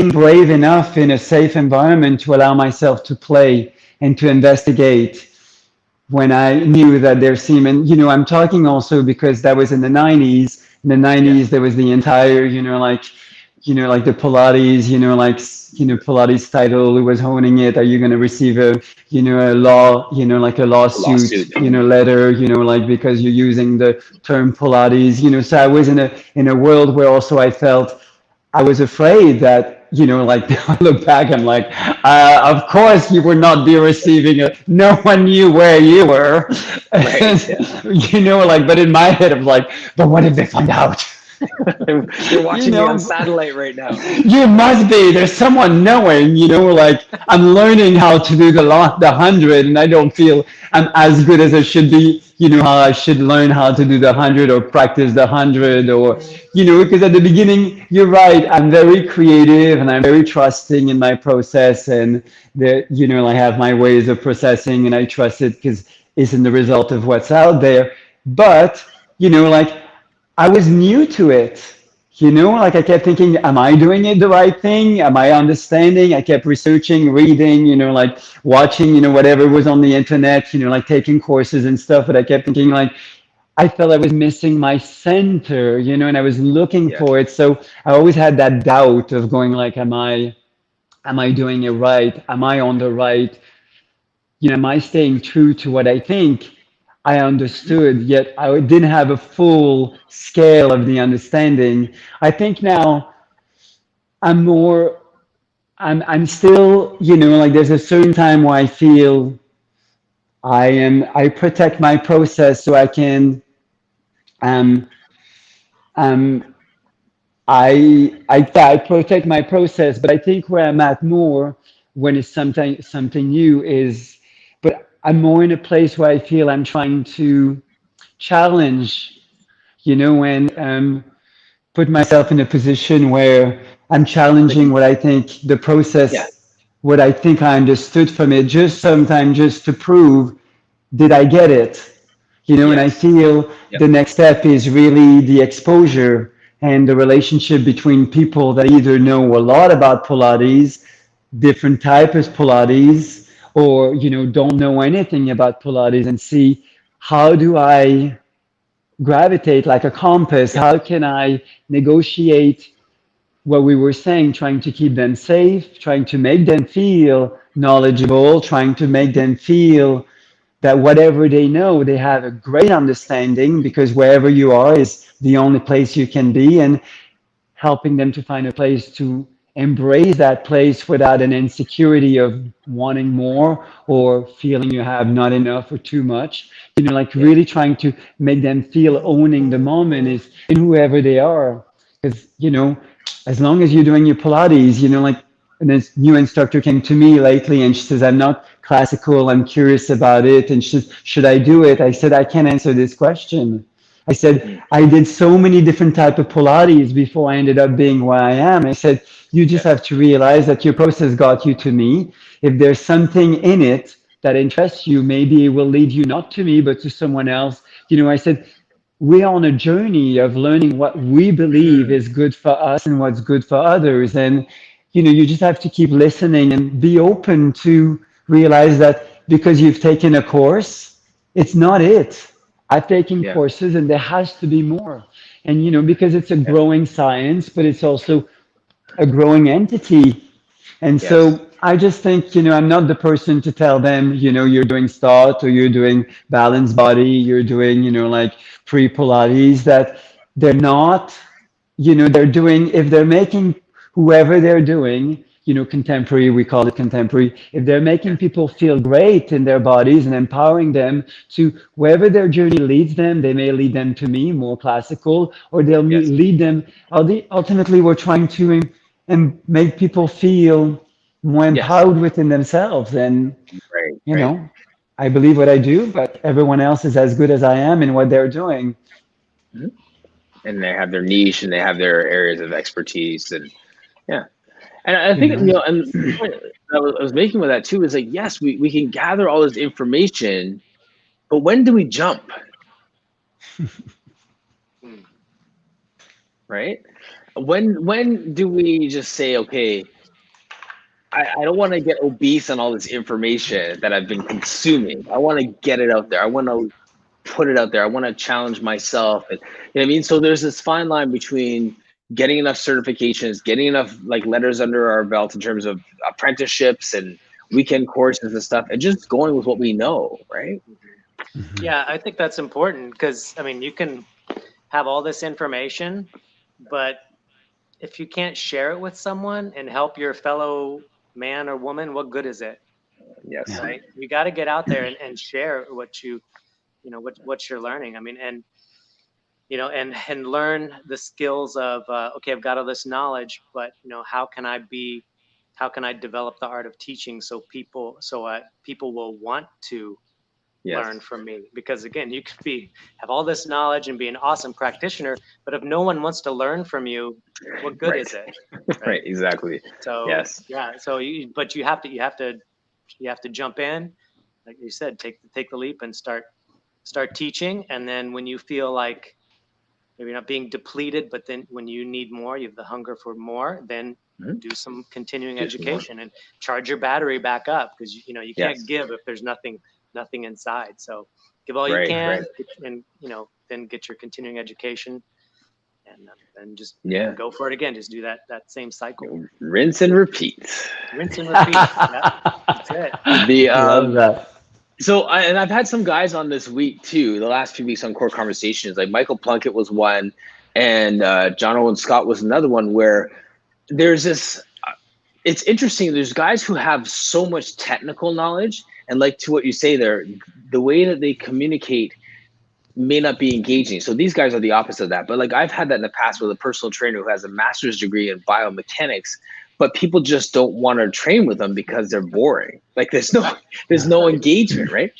brave enough in a safe environment to allow myself to play and to investigate when I knew that there seemed, and I'm talking also because that was in the 90s. In the yeah. 90s, there was the entire, like like the Pilates, Pilates title, who was honing it? Are you going to receive a, a law, like a A lawsuit, lawsuit. letter, like because you're using the term Pilates, so I was in a world where also I felt I was afraid that, like I look back, I'm like, of course you would not be receiving it. No one knew where you were. Right. Like, but in my head, I'm like, but what if they find out? They're you watching me on know, satellite right now. you must be. There's someone knowing, like I'm learning how to do the 100, and I don't feel I'm as good as I should be. How I should learn how to do the 100 or practice the 100, or because at the beginning, you're right. I'm very creative and I'm very trusting in my process, and that I have my ways of processing, and I trust it because it's in the result of what's out there. But like I was new to it. Like I kept thinking, am I doing it the right thing? Am I understanding? I kept researching, reading, like watching, whatever was on the internet, like taking courses and stuff. But I kept thinking, like, I felt I was missing my center, and I was looking Yeah. for it. So I always had that doubt of going, like, am I doing it right? Am I on the right? Am I staying true to what I think I understood, yet I didn't have a full scale of the understanding. I think now I'm more, I'm still, like there's a certain time where I feel I protect my process so I can, um, um, I protect my process, but I think where I'm at more when it's something new is, but I'm more in a place where I feel I'm trying to challenge, and put myself in a position where I'm Like, challenging what I think the yeah. process, what I think I understood from it, just sometimes just to prove, did I get it? And I Yes. feel Yep. the next step is really the exposure and the relationship between people that either know a lot about Pilates, different types of Pilates, or don't know anything about Pilates, and see how do I gravitate like a compass? Yep. How can I negotiate what we were saying, trying to keep them safe, trying to make them feel knowledgeable, trying to make them feel that whatever they know, they have a great understanding, because wherever you are is the only place you can be, and helping them to find a place to embrace that place without an insecurity of wanting more or feeling you have not enough or too much. Like Yeah. really trying to make them feel owning the moment is in whoever they are. Because, as long as you're doing your Pilates, like, and this new instructor came to me lately and she says, I'm not classical, I'm curious about it. And she says, should I do it? I said, I can't answer this question. I said, Mm. I did so many different type of Pilates before I ended up being where I am. I said, you just Yeah. have to realize that your process got you to me. If there's something in it that interests you, maybe it will lead you not to me, but to someone else. I said, we're on a journey of learning what we believe Mm. is good for us and what's good for others. And, you just have to keep listening and be open to realize that because you've taken a course, it's not it. I've taken Yeah. courses and there has to be more. And, because it's a Yeah. growing science, but it's also a growing entity. And Yes. so I just think, I'm not the person to tell them, you're doing start or you're doing balanced body, you're doing, like pre Pilates, that they're not, they're doing, if they're making whoever they're doing, contemporary, we call it contemporary, if they're Yeah. making people feel great in their bodies and empowering them to wherever their journey leads them, they may lead them to me, more classical, or they'll Yes. lead them. Ultimately, we're trying to and make people feel more Yes. empowered within themselves. And, Right. you Right. know, I believe what I do, but everyone else is as good as I am in what they're doing. Mhm. And they have their niche and they have their areas of expertise, and yeah. And I You think, know, and the point I was making with that too is like, yes, we can gather all this information, but when do we jump? Right? When do we just say, okay, I don't want to get obese on all this information that I've been consuming. I want to get it out there. I want to put it out there. I want to challenge myself. And you know what I mean? So there's this fine line between getting enough certifications, getting enough like letters under our belt in terms of apprenticeships and weekend courses and stuff, and just going with what we know, right? Yeah, I think that's important because, I mean, you can have all this information, but if you can't share it with someone and help your fellow man or woman, what good is it? Yes. Right? You got to get out there and share what what you're learning. I mean, and and learn the skills of okay, I've got all this knowledge, but how can I develop the art of teaching so people will want to Yes. learn from me? Because again, you could have all this knowledge and be an awesome practitioner, but if no one wants to learn from you, what good Right. is it? Right. Exactly. So Yes. yeah, so but you have to jump in, like you said, take the leap and start teaching. And then when you feel like maybe not being depleted, but then when you need more, you have the hunger for more, then Mhm. do some continuing Do some more. education and charge your battery back up, because you can't Yes. give if there's nothing inside. So give all you Right. can, Right. and then get your continuing education, and just Yeah. go for it again. Just do that same cycle. Rinse and repeat. Rinse and repeat. Yeah, that's it. The Love that. So and I've had some guys on this week too, the last few weeks on Core Conversations. Like Michael Plunkett was one, and John Owen Scott was another one, where there's this. It's interesting. There's guys who have so much technical knowledge, and like to what you say there, the way that they communicate may not be engaging. So these guys are the opposite of that. But like I've had that in the past with a personal trainer who has a master's degree in biomechanics, but people just don't want to train with them because they're boring. Like there's no engagement, right?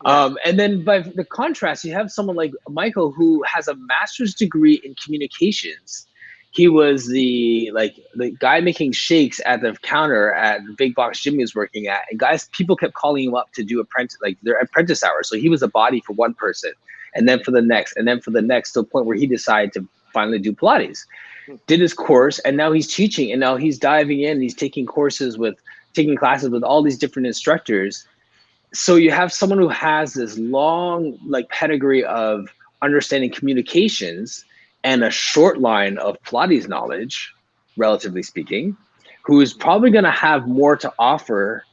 And then by the contrast, you have someone like Michael who has a master's degree in communications. He was the guy making shakes at the counter at the big box gym he was working at, and people kept calling him up to do their apprentice hours. So he was a body for one person, and then for the next, and then for the next, to the point where he decided to finally do Pilates. Did his course, and now he's teaching, and now he's diving in. He's taking classes with all these different instructors. So you have someone who has this long pedigree of understanding communications and a short line of Pilates knowledge, relatively speaking, who is probably going to have more to offer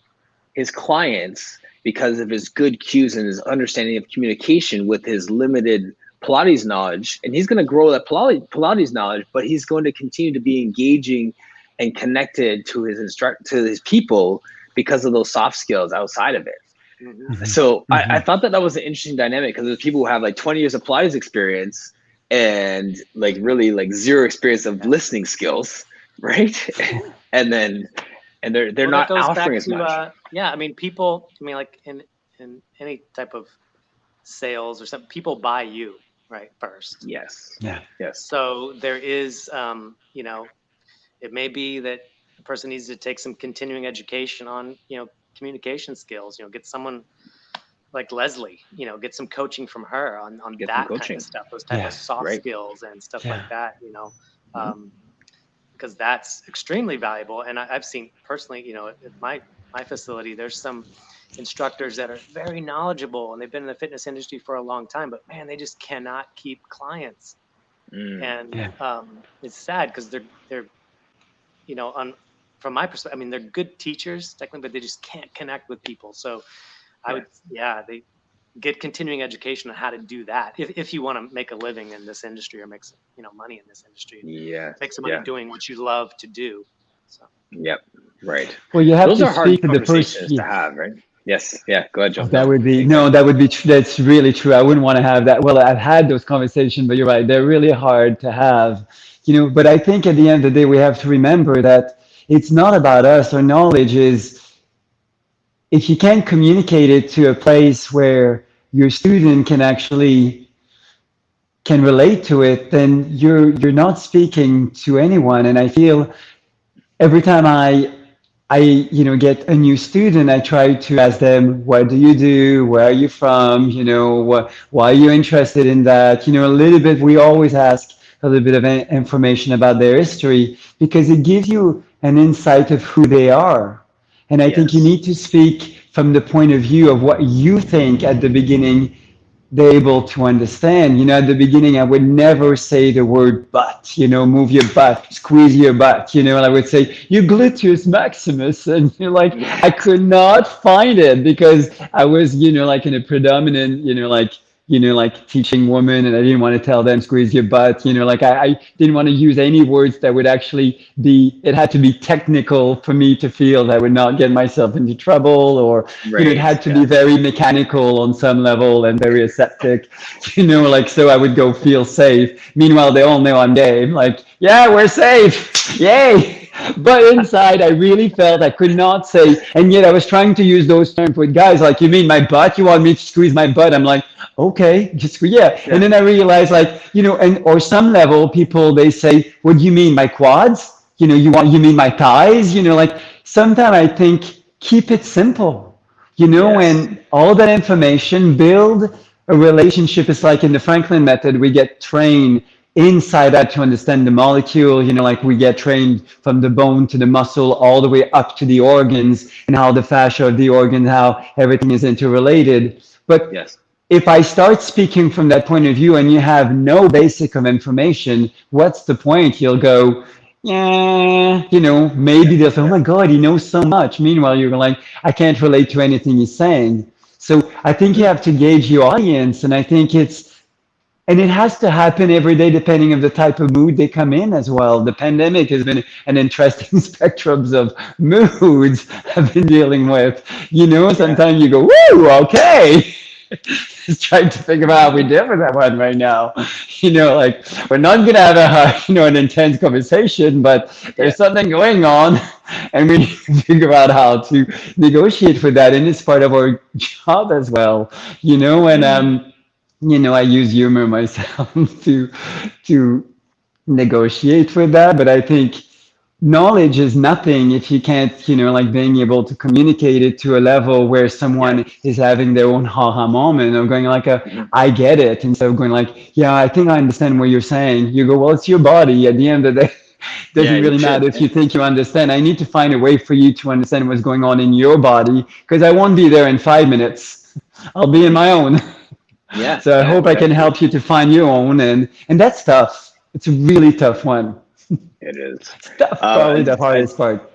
his clients because of his good cues and his understanding of communication with his limited Pilates knowledge. And he's going to grow that Pilates knowledge, but he's going to continue to be engaging and connected to his people because of those soft skills outside of it. Mm-hmm. So I thought that was an interesting dynamic, because there's people who have 20 years of Pilates experience and really zero experience of listening skills, right? and they're not offering as much. Yeah, I mean, people. I mean, like in any type of sales or something, people buy you right first. Yes. Yeah. Yes. So there is, it may be that the person needs to take some continuing education on, communication skills. Get someone like Leslie, get some coaching from her on that kind of stuff, those type of soft skills and stuff like that, because that's extremely valuable. And I've seen personally, at my facility, there's some instructors that are very knowledgeable and they've been in the fitness industry for a long time, but man, they just cannot keep clients. And it's sad because they're from my perspective, I mean, they're good teachers technically, but they just can't connect with people. So they get continuing education on how to do that if you want to make a living in this industry or make some money in this industry. Make some money doing what you love to do. So. Yep. Right. Well, you have Those to are hard speak to the conversations person to have, right? Yes. Yeah. Go ahead, Joe. That would be that's really true. I wouldn't want to have that. Well, I've had those conversations, but you're right. They're really hard to have, but I think at the end of the day, we have to remember that it's not about us. Our knowledge is, if you can't communicate it to a place where your student can relate to it, then you're not speaking to anyone. And I feel every time I get a new student, I try to ask them, what do you do? Where are you from? Why are you interested in that? A little bit, we always ask a little bit of information about their history, because it gives you an insight of who they are. And I think you need to speak from the point of view of what you think at the beginning they're able to understand. At the beginning, I would never say the word butt, move your butt, squeeze your butt, and I would say, your gluteus maximus. And you're like, I could not find it because I was, like in a predominant, like teaching women, and I didn't want to tell them squeeze your butt, like I didn't want to use any words that would actually it had to be technical for me to feel that I would not get myself into trouble, or, it Right. had to be very mechanical on some level and very aseptic, like, so I would go feel safe. Meanwhile, they all know I'm gay. Like, yeah, we're safe. Yay. But inside, I really felt I could not say, and yet I was trying to use those terms with guys. Like, you mean my butt? You want me to squeeze my butt? I'm like, okay, just yeah. And then I realized, like, and or some level, people they say, what do you mean, my quads? You mean my thighs? Like sometimes I think keep it simple. Yes. And all that information build a relationship. Is like in the Franklin method, we get trained inside out to understand the molecule, like we get trained from the bone to the muscle all the way up to the organs, and how the fascia of the organ, how everything is interrelated. But Yes. if I start speaking from that point of view and you have no basic of information, what's the point? You'll go, yeah, maybe they'll say, oh my God, he knows so much. Meanwhile, you're like, I can't relate to anything he's saying. So I think you have to gauge your audience, and I think and it has to happen every day depending on the type of mood they come in as well. The pandemic has been an interesting spectrum of moods I've been dealing with. Sometimes you go, woo, okay. Just trying to figure out how we deal with that one right now. Like we're not going to have an intense conversation, but there's something going on, and we need to figure out how to negotiate with that. And it's part of our job as well, and I use humor myself to negotiate with that. But I think knowledge is nothing if you can't, like being able to communicate it to a level where someone is having their own haha moment of going like I get it, instead of going like, yeah, I think I understand what you're saying. You go, well, it's your body. At the end of the day, it doesn't really matter if you think you understand. I need to find a way for you to understand what's going on in your body, because I won't be there in 5 minutes. I'll be in my own. Yeah. So I hope I can help you to find your own, and that's tough. It's a really tough one. It is. That's probably the hardest part.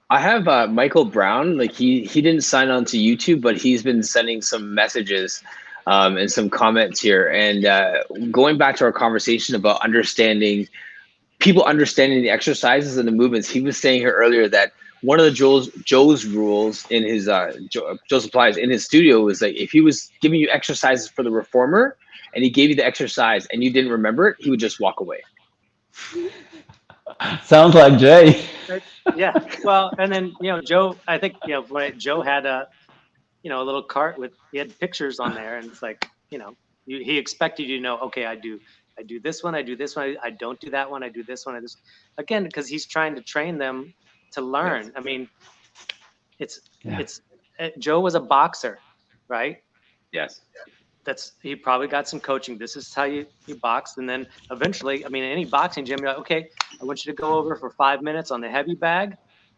I have Michael Brown. Like he didn't sign on to YouTube, but he's been sending some messages and some comments here. And going back to our conversation about people understanding the exercises and the movements, he was saying here earlier that one of the Joe's rules in his Joe's applies in his studio was like, if he was giving you exercises for the reformer and he gave you the exercise and you didn't remember it, he would just walk away. Sounds like Jay. Yeah. Well, and then, Joe, I think, when Joe had a little cart he had pictures on there, and it's like, he expected you to know, okay, I do this one, I do this one, I don't do that one, I do this one, again, because he's trying to train them to learn. Yes. I mean, Joe was a boxer, right? Yes. He probably got some coaching. This is how you box. And then eventually, I mean, any boxing gym, you're like, okay, I want you to go over for 5 minutes on the heavy bag,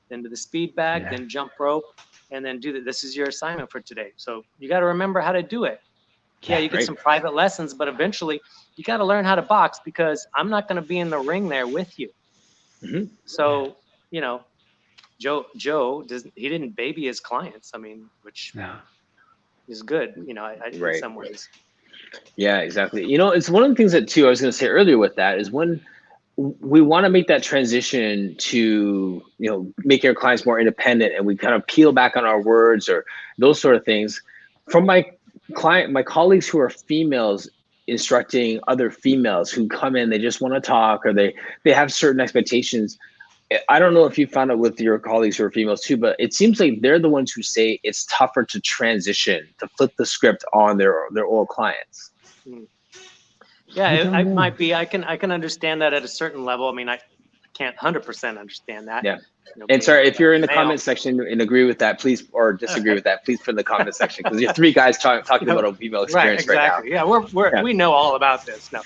then to the speed bag, then jump rope, and then do that. This is your assignment for today. So you got to remember how to do it. Yeah, you get some private lessons, but eventually you got to learn how to box, because I'm not going to be in the ring there with you. Mm-hmm. So, Joe he didn't baby his clients. I mean, which is good, in some ways. Yeah, exactly. It's one of the things that too I was going to say earlier with that is when we want to make that transition to make our clients more independent, and we kind of peel back on our words or those sort of things. From my colleagues who are females instructing other females who come in, they just want to talk, or they have certain expectations. I don't know if you found out with your colleagues who are females too, but it seems like they're the ones who say it's tougher to transition, to flip the script on their old clients. Yeah, it might be. I can understand that at a certain level. I mean, I can't 100% understand that. Yeah. And sorry, if you're in the comment section and agree with that, please, or disagree with that, please put in the comment section, because you're three guys talking about a female experience right now. Yeah, we know all about this. No.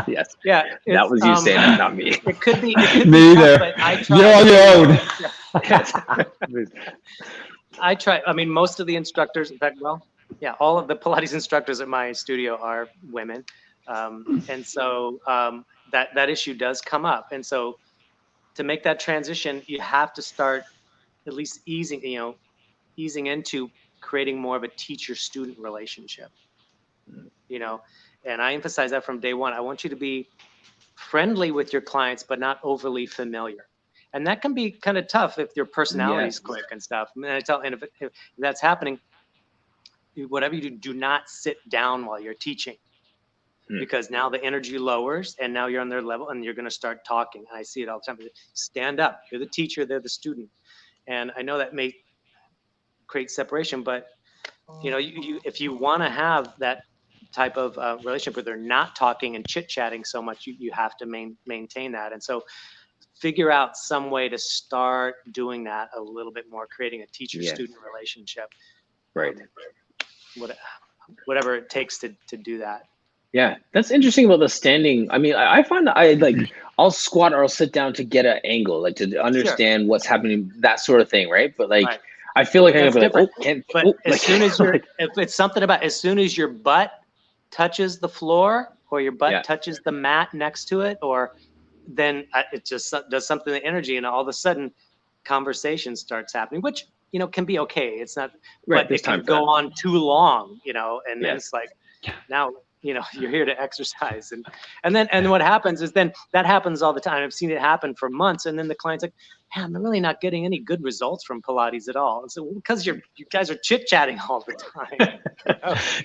Yes. Yeah. That was you saying that, not me. It could be. Me either. You're on your own. I try. I mean, most of the instructors, in fact, Yeah, all of the Pilates instructors at my studio are women, and so that issue does come up. And so to make that transition, you have to start at least easing into creating more of a teacher-student relationship. You know, and I emphasize that from day one. I want you to be friendly with your clients, but not overly familiar. And that can be kind of tough if your personality's Yes. quick and stuff. I mean, and if that's happening, whatever you do, do not sit down while you're teaching, because now the energy lowers and now you're on their level and you're going to start talking. And I see it all the time. Stand up. You're the teacher, they're the student. And I know that may create separation, but you if you want to have that type of relationship where they're not talking and chit chatting so much, you have to maintain that. And so figure out some way to start doing that a little bit more, creating a teacher-student relationship. Right. Whatever it takes to do that. Yeah, that's interesting about the standing. I mean, I find that I'll squat or I'll sit down to get an angle, like to understand what's happening, that sort of thing, right? But like, I feel like I'm gonna be like, as soon as if it's something about as soon as your butt touches the floor or your butt touches the mat next to it, or then it just does something to energy, and all of a sudden, conversation starts happening, which can be okay. It's not, but it can go on too long, and then it's like, now you're here to exercise, and then what happens is then that happens all the time. I've seen it happen for months, and then the client's like, hey, I'm really not getting any good results from Pilates at all. And so because you guys are chit chatting all the time.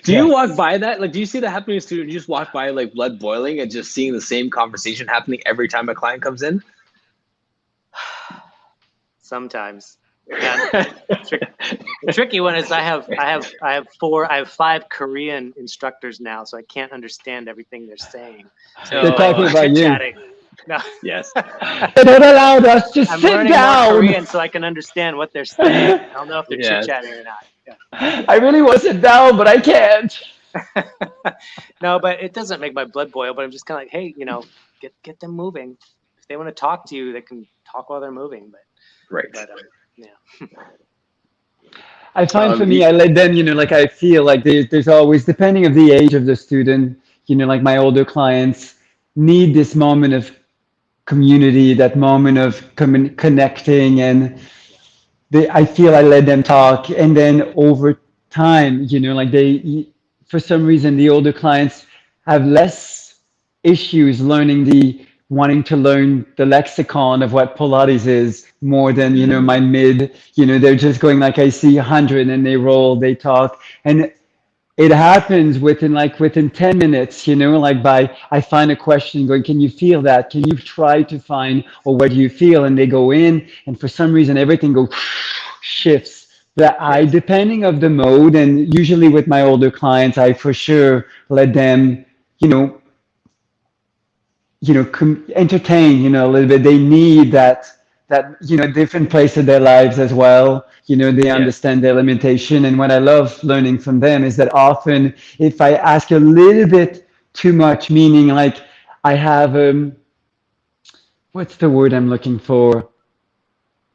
Do you walk by that? Like, do you see that happening to students? You just walk by like blood boiling and just seeing the same conversation happening every time a client comes in? Sometimes. Yeah, the tricky one is I have 5 Korean instructors now, so I can't understand everything they're saying. So they're talking about you. No. Yes. They don't allow us to I'm sit learning down. more Korean so I can understand what they're saying. I don't know if they're chit-chatting or not. Yeah. I really want to sit down, but I can't. No, but it doesn't make my blood boil. But I'm just kind of like, hey, get them moving. If they want to talk to you, they can talk while they're moving. But yeah. I find for me, I let them, like I feel like there's always, depending of the age of the student, like my older clients need this moment of community, that moment of connecting, and I feel I let them talk, and then over time, like for some reason, the older clients have less issues wanting to learn the lexicon of what Pilates is more than, my mid, they're just going like, I see 100 and they roll, they talk. And it happens within 10 minutes, I find a question going, can you feel that? Can you try to find, or what do you feel? And they go in, and for some reason, everything goes shifts. Depending of the mode, and usually with my older clients, I for sure let them, entertain, a little bit. They need that, different place of their lives as well. They understand their limitation. And what I love learning from them is that often if I ask a little bit too much, meaning like I have, what's the word I'm looking for?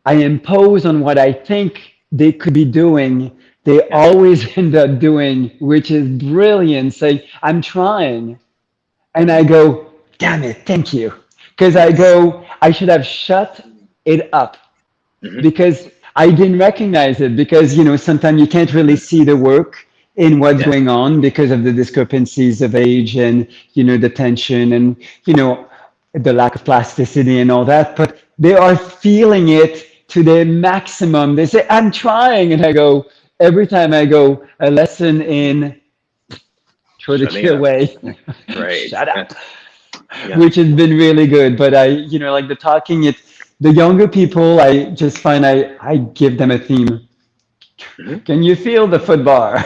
I impose on what I think they could be doing, they always end up doing, which is brilliant. Say, I'm trying. And I go, damn it, thank you. Because I should have shut it up because I didn't recognize it, because, sometimes you can't really see the work in what's going on because of the discrepancies of age and, the tension and, the lack of plasticity and all that. But they are feeling it to their maximum. They say, I'm trying. And I go, every time I go, a lesson in, throw the key away. Right. Shut up. Which has been really good. But like the talking, the younger people, I just find I give them a theme. Can you feel the foot bar?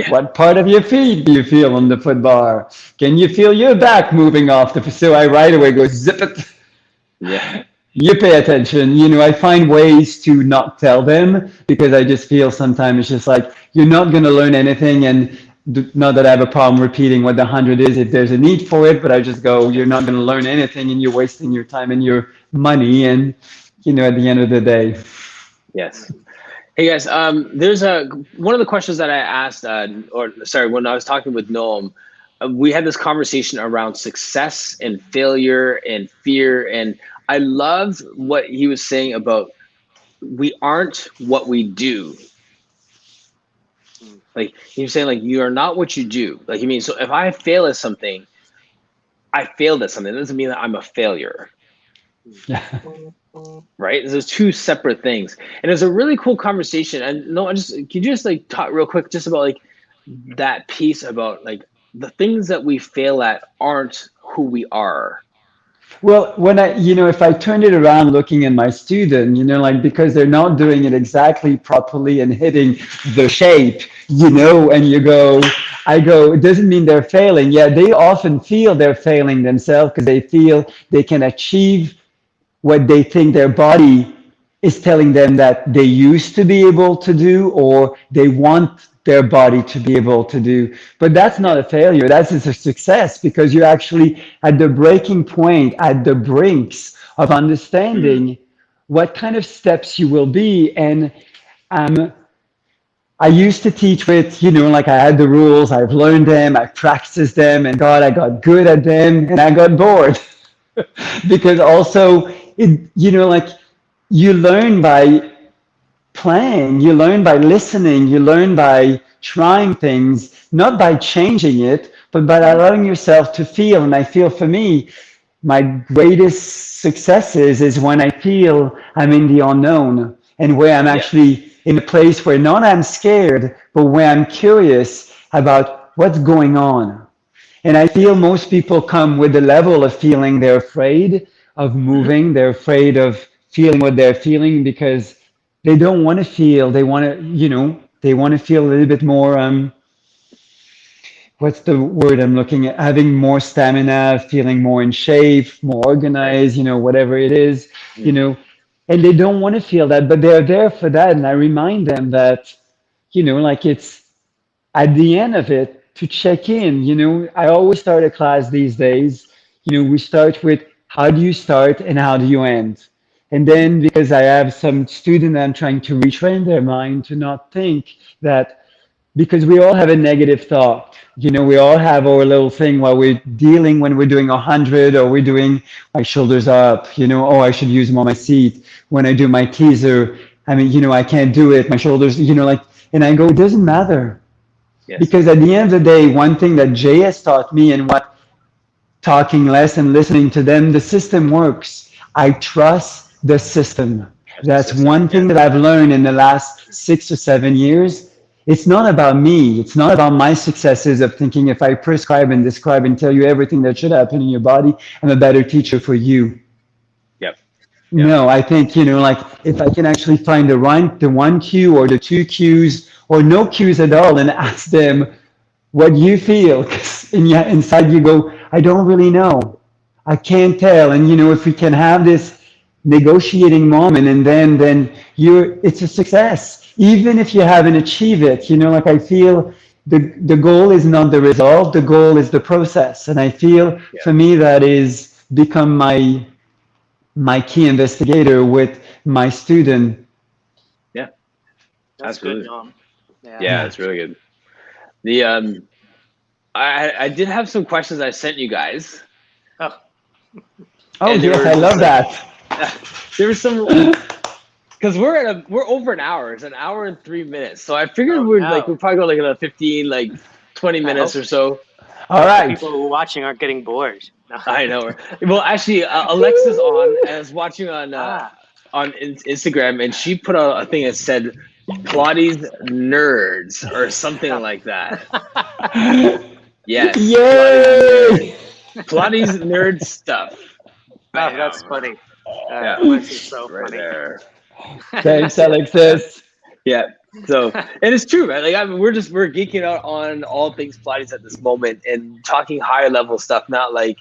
What part of your feet do you feel on the foot bar? Can you feel your back moving off so I right away go zip it. Yeah. You pay attention. I find ways to not tell them, because I just feel sometimes it's just like, you're not going to learn anything. And not that I have a problem repeating what the 100 is if there's a need for it, but I just go, you're not going to learn anything and you're wasting your time and your money. And, at the end of the day. Yes. Hey guys, there's one of the questions that I asked, or sorry, when I was talking with Noam, we had this conversation around success and failure and fear, and I loved what he was saying about we aren't what we do. Like he was saying, like you are not what you do. Like he means, so if I fail at something, I failed at something. It doesn't mean that I'm a failure. Right? There's two separate things, and it's a really cool conversation. And no, I just can you just like talk real quick just about like that piece about like the things that we fail at aren't who we are. Well, when if I turn it around looking at my student, like because they're not doing it exactly properly and hitting the shape, and I go, it doesn't mean they're failing. Yeah, they often feel they're failing themselves because they feel they can achieve what they think their body is telling them that they used to be able to do or they want their body to be able to do. But that's not a failure. That's just a success because you're actually at the breaking point, at the brinks of understanding what kind of steps you will be. And I used to teach with, like I had the rules, I've learned them, I practiced them, and God, I got good at them, and I got bored. Because also, like you learn by playing, you learn by listening, you learn by trying things, not by changing it, but by allowing yourself to feel. And I feel for me, my greatest successes is when I feel I'm in the unknown and where I'm actually in a place where not I'm scared, but where I'm curious about what's going on. And I feel most people come with the level of feeling they're afraid of moving, they're afraid of feeling what they're feeling because they don't want to feel, they want to, they want to feel a little bit more what's the word I'm looking at? Having more stamina, feeling more in shape, more organized, whatever it is, and they don't want to feel that, but they're there for that. And I remind them that, like it's at the end of it to check in. I always start a class these days. We start with how do you start and how do you end? And then because I have some student I'm trying to retrain their mind to not think that because we all have a negative thought. We all have our little thing while we're dealing when we're doing 100 or we're doing my shoulders up, oh, I should use more my seat. When I do my teaser, I mean, I can't do it. My shoulders, like, and I go, it doesn't matter. Yes. Because at the end of the day, one thing that Jay has taught me and what talking less and listening to them, the system works. I trust the system. That's one thing that I've learned in the last 6 or 7 years. It's not about me. It's not about my successes of thinking if I prescribe and describe and tell you everything that should happen in your body, I'm a better teacher for you. Yep. No, I think, like if I can actually find the one cue or the two cues or no cues at all and ask them what you feel, because inside you go, I don't really know. I can't tell. And, if we can have this negotiating moment and then it's a success. Even if you haven't achieved it, like I feel the goal is not the result, the goal is the process. And I feel for me that is become my key investigator with my student. Yeah, that's absolutely. Good, Noam. Yeah, that's really good. The I did have some questions I sent you guys. Oh yes, I love that. There was some because we're over an hour. It's an hour and 3 minutes. So I figured we'll probably go like another 15, 20 minutes or so. All right. People who are watching aren't getting bored. No. I know. Well, actually, Alexa's on and I was watching on Instagram, and she put out a thing that said Pilates nerds or something like that. Yes. Yay! Pilates nerd stuff. Oh, that's funny. Yeah, Alexa's so right funny. there. Thanks, Alexis. Yeah. So, and it's true, right? Like, we're geeking out on all things Pilates at this moment and talking higher level stuff, not like,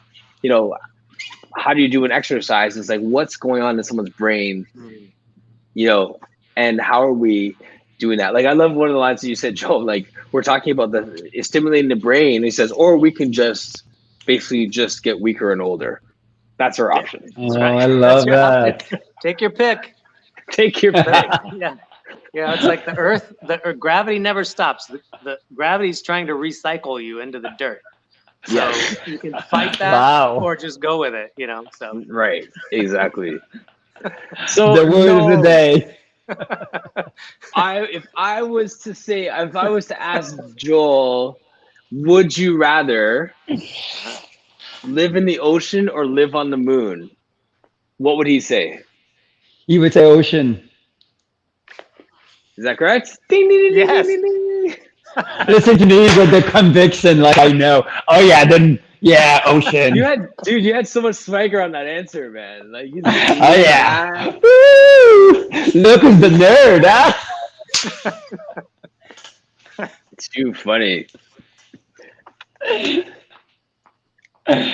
how do you do an exercise? It's like, what's going on in someone's brain, and how are we doing that? Like, I love one of the lines that you said, Joel, like, we're talking about stimulating the brain. He says, or we can just basically just get weaker and older. That's our option. Oh, I love that. Take your pick. Take your pick. Yeah. Yeah, it's like the Earth. Gravity never stops. The gravity's trying to recycle you into the dirt. So Yes. you can fight that, Wow. or just go with it. So. Right. Exactly. So The word of the no, day. if I was to ask Joel, would you rather live in the ocean or live on the moon? What would he say? You would say ocean. Is that correct? Ding, ding, ding, ding, Yes. ding, ding. Listen to me with the conviction, like I know. Oh yeah, then yeah, ocean. You had so much swagger on that answer, man. Like you just Oh lean yeah. back. Woo! Look who's the nerd, huh? It's too funny.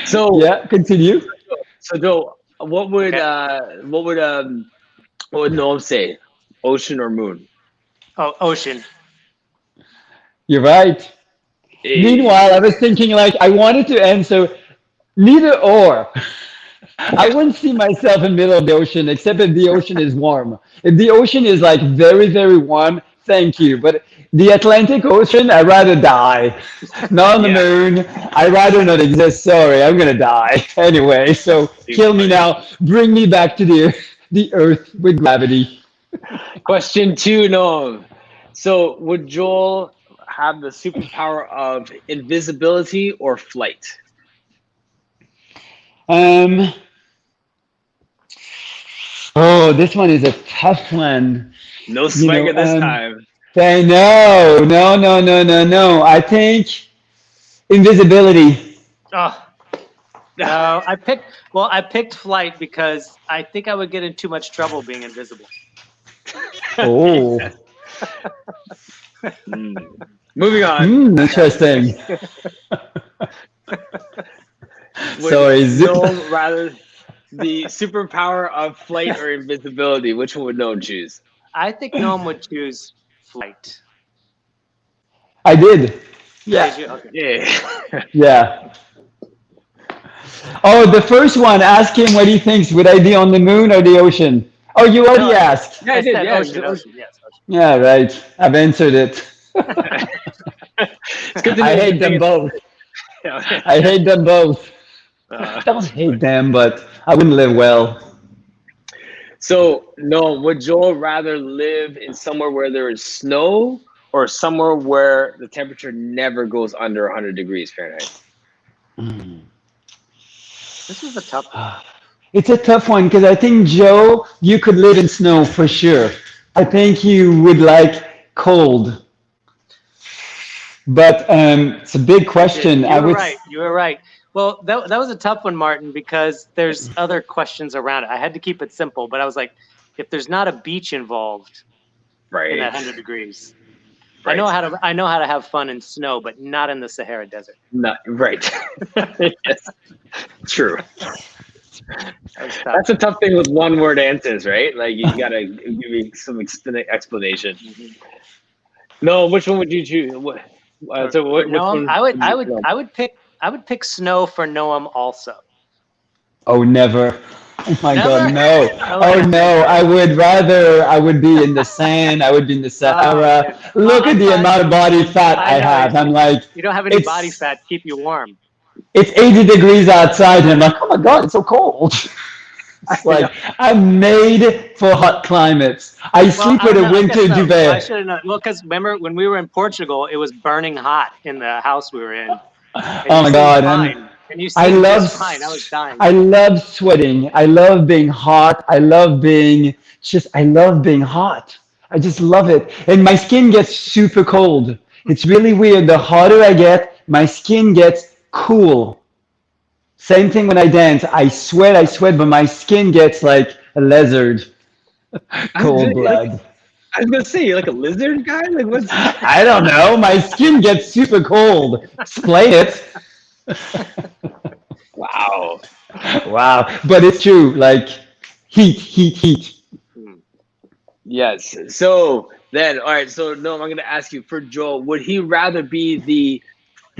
So Yeah, continue. so Joe, Okay. what would Noam say? Ocean or moon? Oh, ocean. You're right. Meanwhile, I Hey. was thinking like I wanted to answer neither or. I wouldn't see myself in the middle of the ocean except if the ocean is warm. If the ocean is like very, very warm, thank you. But the Atlantic Ocean, I'd rather die. Not on the Yeah, moon. I'd rather not exist. Sorry, I'm gonna die. Anyway, so too kill me funny. now. Bring me back to the earth with gravity. Question two, Noam. So would Joel have the superpower of invisibility or flight? Um, oh, this one is a tough one. No You know, swagger this time. say no, no, no, no, no, no. I think invisibility. Oh no, I picked flight because I think I would get in too much trouble being invisible. Oh, Hmm. Moving on. interesting. Would Sorry, Noam rather the superpower of flight or invisibility? Which one would Noam choose? I think Noam would choose flight. I did. Oh, did you? Yeah, Okay. Yeah. yeah. Oh, the first one, ask him what he thinks. Would I be on the moon or the ocean? Oh, you No, already asked. Yeah, I I did. said Yeah. ocean, ocean. Yes, ocean. Yeah, right. I've answered it. It's good to know I you've been hate them thinking. both. Yeah. I hate them both. Don't That's hate funny. them, but I wouldn't live well. So, no, would Joel rather live in somewhere where there is snow or somewhere where the temperature never goes under 100 degrees Fahrenheit? This was a tough one. It's a tough one because I think, Joe, you could live in snow for sure. I think you would like cold. But it's a big question. You I were would. right. You were right. Well, that was a tough one, Martin, because there's other questions around it. I had to keep it simple, but I was like, if there's not a beach involved in that Right. 100 degrees, Right. I know how to have fun in snow, but not in the Sahara Desert. Not, right. Yes. True. That was tough. That's a tough thing with one word answers, right? Like you gotta give me some explanation. Mhm. No, which one would you choose? For Which Noam, one would you choose? I would pick snow for Noam also. Oh, never. Oh my God, Never. no. Oh Okay. no, I would be in the sand. I would be in the Oh, Sahara. okay. Well, Look at I'm the glad amount of body fat I I know have. I'm like, you don't have any body it's fat to keep you warm. it's 80 degrees outside, and I'm like, oh my God, it's so cold. It's I know. like I'm made for hot climates. I Well, sleep I with don't a know. Okay, winter so I duvet. should have known. Well, because remember when we were in Portugal, it was burning hot in the house we were in, and Oh you my seemed God, fine. And you I seemed love just fine. I was dying. I love sweating. I love being hot. I love being hot. I just love it. And my skin gets super cold. It's really weird. The hotter I get, my skin gets cool. Same thing when I dance. I sweat, but my skin gets like a lizard. I was Cold blood. gonna say you're like a lizard guy. Like what's? I don't know. My skin gets super cold. Explain it. Wow. Wow. But it's true. Like heat, heat, heat. Hmm. Yes. So then, all right. So no, I'm gonna ask you for Joel. Would he rather be the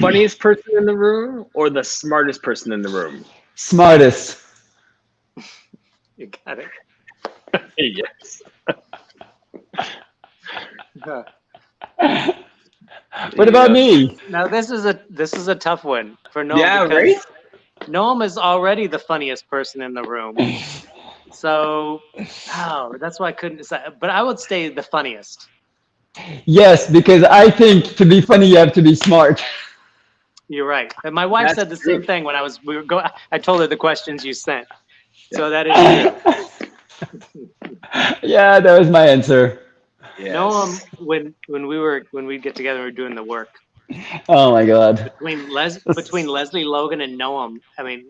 funniest person in the room or the smartest person in the room? Smartest. You got it. Yes. What about Yeah. me? Now this is a tough one for Noam Yeah, because right? Noam is already the funniest person in the room. So, that's why I couldn't decide. But I would say the funniest. Yes, because I think to be funny, you have to be smart. You're right. And my wife That's said the same true. thing when we were going. I told her the questions you sent. Yeah. So that is true. Yeah, that was my answer. Yes. Noam, when we get together, we are doing the work Oh my God. between Leslie Logan and Noam. I mean,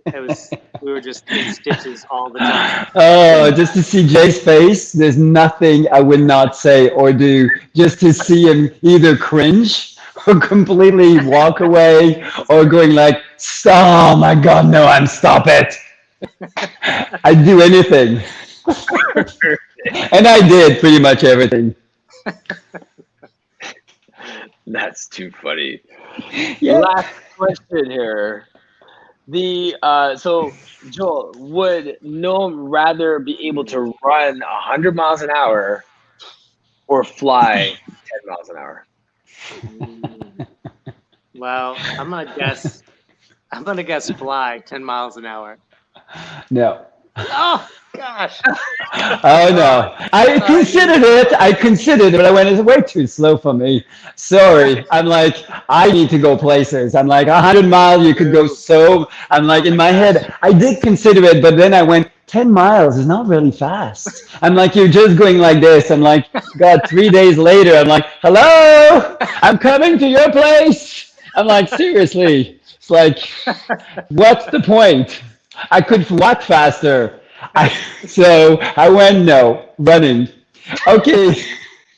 we were just in stitches all the time. Oh, just to see Jay's face, there's nothing I would not say or do just to see him either cringe or completely walk away or going like, "Stop, oh my God, no, I'm stop it." I'd do anything. And I did pretty much everything. That's too funny. Yeah. Last question here. So Joel, would Noam rather be able to run 100 miles an hour or fly 10 miles an hour? Mm. Well, I'm gonna guess. I'm gonna guess fly 10 miles an hour. No. Oh gosh. Oh no. I Sorry. considered it. I considered it, but I went, it's way too slow for me. Sorry. I'm like, I need to go places. I'm like, 100 miles, you could go True. so. I'm Oh like, in my my gosh. head, I did consider it, but then I went, 10 miles is not really fast. I'm like, you're just going like this. I'm like, God, 3 days later, I'm like, hello, I'm coming to your place. I'm like, seriously. It's like, what's the point? I could walk faster. So I went no, running. Okay.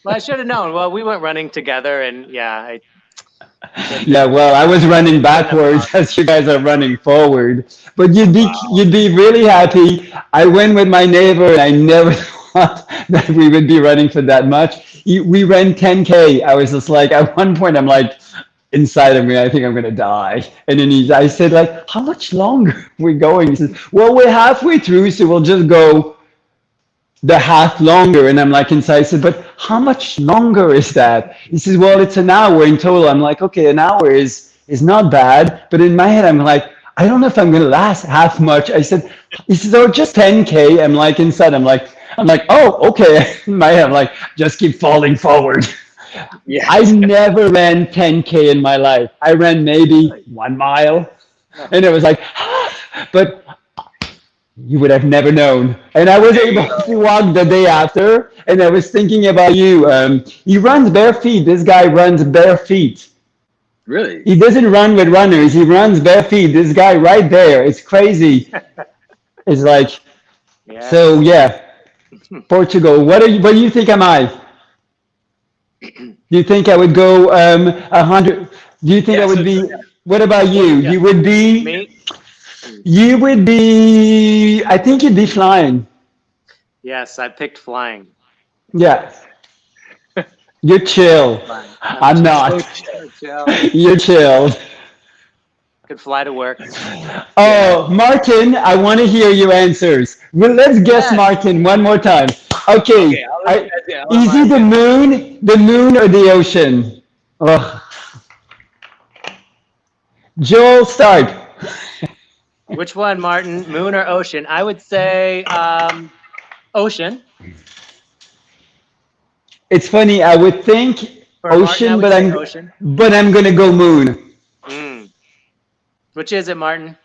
Well, I should have known. Well, we went running together, and yeah, I Yeah, well, I was running shouldn't have backwards thought. as you guys are running forward. But Wow. you'd be really happy. I went with my neighbor and I never thought that we would be running for that much. We ran 10K. I was just like, at one point, I'm like, inside of me, I think I'm gonna die. And then I said, like, how much longer are we going? He says, well, we're halfway through, so we'll just go the half longer. And I'm like inside, I said, but how much longer is that? He says, well, it's an hour in total. I'm like, okay, an hour is not bad. But in my head, I'm like, I don't know if I'm gonna last half much. I said, he says, oh, just 10K. I'm like inside, I'm like, oh, okay. In my head, I'm like, just keep falling forward. I Yes. never ran 10K in my life. I ran maybe 1 mile. No. And it was like, but you would have never known. And I was There you able go. to walk the day after, and I was thinking about you. He runs bare feet. This guy runs bare feet. Really? He doesn't run with runners. He runs bare feet. This guy right there. It's crazy. It's like, so Yes. yeah, Portugal. What do you think am I? Do you think I would go 100? Do you think I Yeah. would So be? What about what? you? Yeah. You would be. Me. You would be. I think you'd be flying. Yes, I picked flying. Yeah, you're chill. Flying. I'm I'm chill. So not. chill. Chill. You're chilled. Could fly to work. Yeah. Oh, Martin, I want to hear your answers. Well, let's guess Yes. Martin one more time. Okay. Okay, I'll let you guys get. I'll let is it mine get. the moon or the ocean? Oh, Joel, start. Which one, Martin? Moon or ocean? I would say ocean. It's funny. I would think For Martin, I ocean, would say ocean. but I'm gonna go moon. Mm. Which is it, Martin?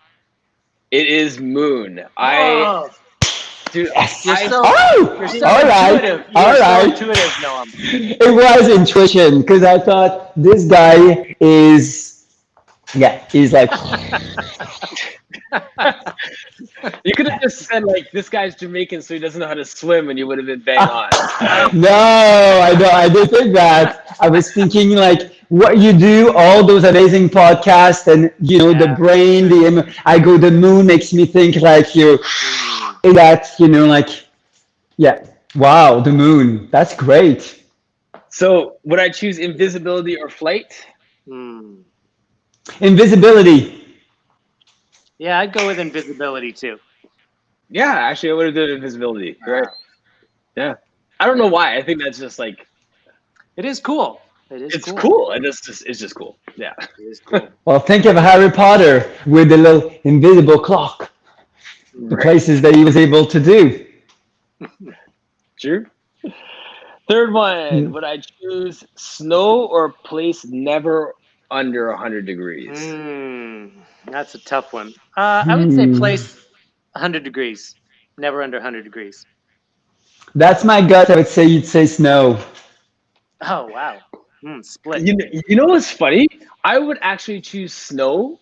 It is moon. Whoa! Dude, Yes. You're I so Oh, you're so all intuitive. right, You are all so right. intuitive, Noam. It was intuition because I thought this guy is, yeah, he's like, you could have just said like this guy's Jamaican, so he doesn't know how to swim, and you would have been bang on. I no, I don't. I did think that. I was thinking like what you do, all those amazing podcasts, and the yeah. brain, I go, the moon makes me think like Mm. that, like, yeah, wow, the moon. That's great. So would I choose invisibility or flight? Mm. Invisibility. Yeah, I'd go with invisibility too. Yeah, actually, I would have done invisibility. You're right. Wow. Yeah. I don't know why. I think that's just like It is cool. It is It's cool. cool, and it's just cool. Yeah. It is cool. Well, think of Harry Potter with the little invisible clock, the Right. places that he was able to do. True. Third one, would I choose snow or a place never under 100 degrees? That's a tough one. I would say Hmm. place 100 degrees, never under 100 degrees. That's my gut. I would say you'd say snow. Oh, wow. Split. You know what's funny? I would actually choose snow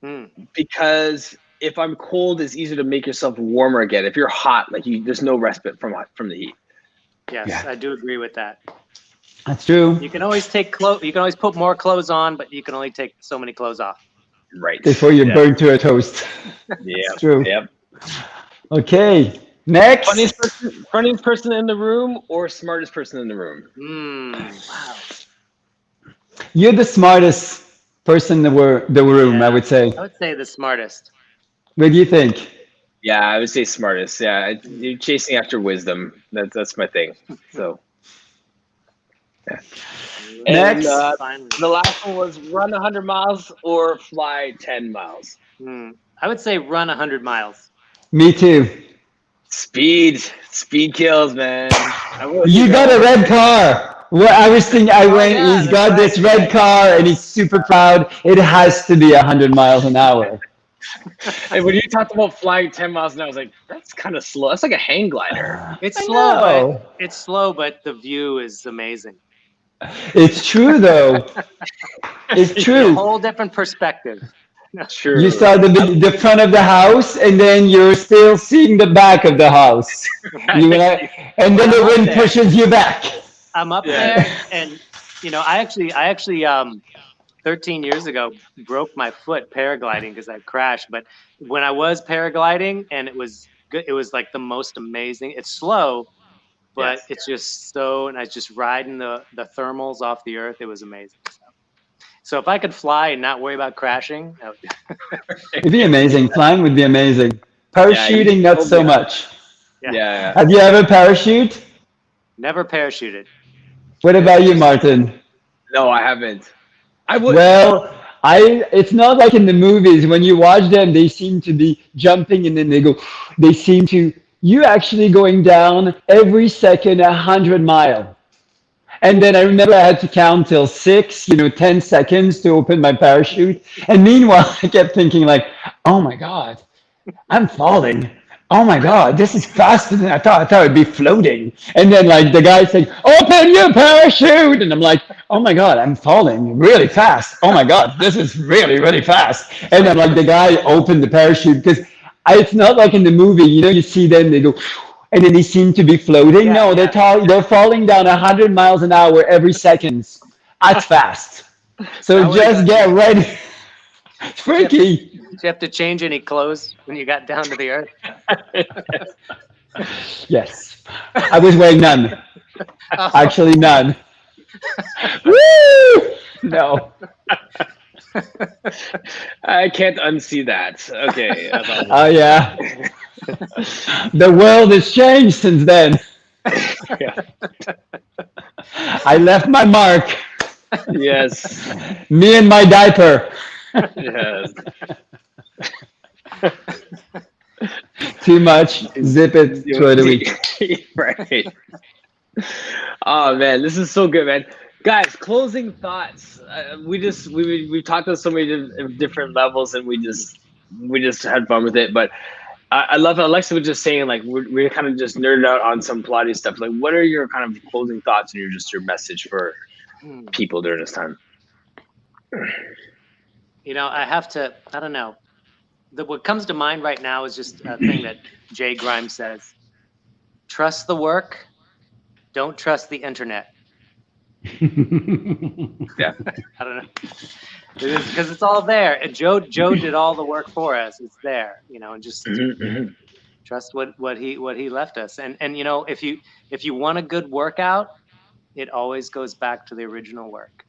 Mm, because if I'm cold, it's easier to make yourself warmer again. If you're hot, like there's no respite from the heat. yes, Yeah. I do agree with that. That's true. You can always take clothes. You can always put more clothes on, but you can only take so many clothes off. Right. Before you Yeah. burn to a toast. Yeah. It's true. Yep. Okay. Next. Funniest person in the room or smartest person in the room? Wow. You're the smartest person in the room, I Yeah. would say. I would say the smartest. What do you think? Yeah, I would say smartest. Yeah, you're chasing after wisdom. That's my thing. So. Yeah. And Next. Finally. the last one was run 100 miles or fly 10 miles. I would say run 100 miles. Me too. Speed kills, man. You got a red car. Well, I was thinking, yeah, he's that's got right, this red car and he's super proud. It has to be 100 miles an hour. And when you talked about flying 10 miles an hour, I was like, that's kind of slow. That's like a hang glider. It's I slow, know. but the view is amazing. It's true, though. It's A true. whole different perspective. True. You saw the front of the house, and then you're still seeing the back of the house. And then the wind pushes you back. I'm up there, and I actually 13 years ago broke my foot paragliding because I crashed. But when I was paragliding, and it was good, it was like the most amazing. It's slow, but it's just so nice. Just riding the thermals off the earth, it was amazing. So if I could fly and not worry about crashing, It'd be amazing. Flying would be amazing. Parachuting, not so much. Yeah. Have you ever parachute? Never parachuted. What about you, Martin? No, I haven't. I would. Well, it's not like in the movies. When you watch them, they seem to be jumping and then they seem to, you actually going down every second 100 miles. And then I remember I had to count till 6, 10 seconds to open my parachute. And meanwhile, I kept thinking like, oh my God, I'm falling. Oh my God, this is faster than I thought. I thought I'd be floating. And then like the guy saying, open your parachute. And I'm like, oh my God, I'm falling really fast. Oh my God, this is really, really fast. And then like the guy opened the parachute because it's not like in the movie, you see them, they go, and then they seem to be floating. No, they're falling down 100 miles an hour every second. That's fast. So just get ready. It's freaky. Did you have to change any clothes when you got down to the earth? Yes. I was wearing none. Actually, none. Woo! No. I can't unsee that. Okay. Oh, yeah. The world has changed since then. I left my mark. Yes. Me and my diaper. Yes. Too much. Zip it. Throw it away. Right. Oh man, this is so good, man. Guys, closing thoughts. We've talked on so many different levels, and we just had fun with it. But I love it. Alexa was just saying, like, we're kind of just nerded out on some Pilates stuff. Like, what are your kind of closing thoughts and your message for people during this time? I don't know. What comes to mind right now is just a thing that Jay Grimes says. Trust the work. Don't trust the internet. Yeah. I don't know. Because it's all there. And Joe did all the work for us. It's there, and just trust what he left us. And if you want a good workout, it always goes back to the original work.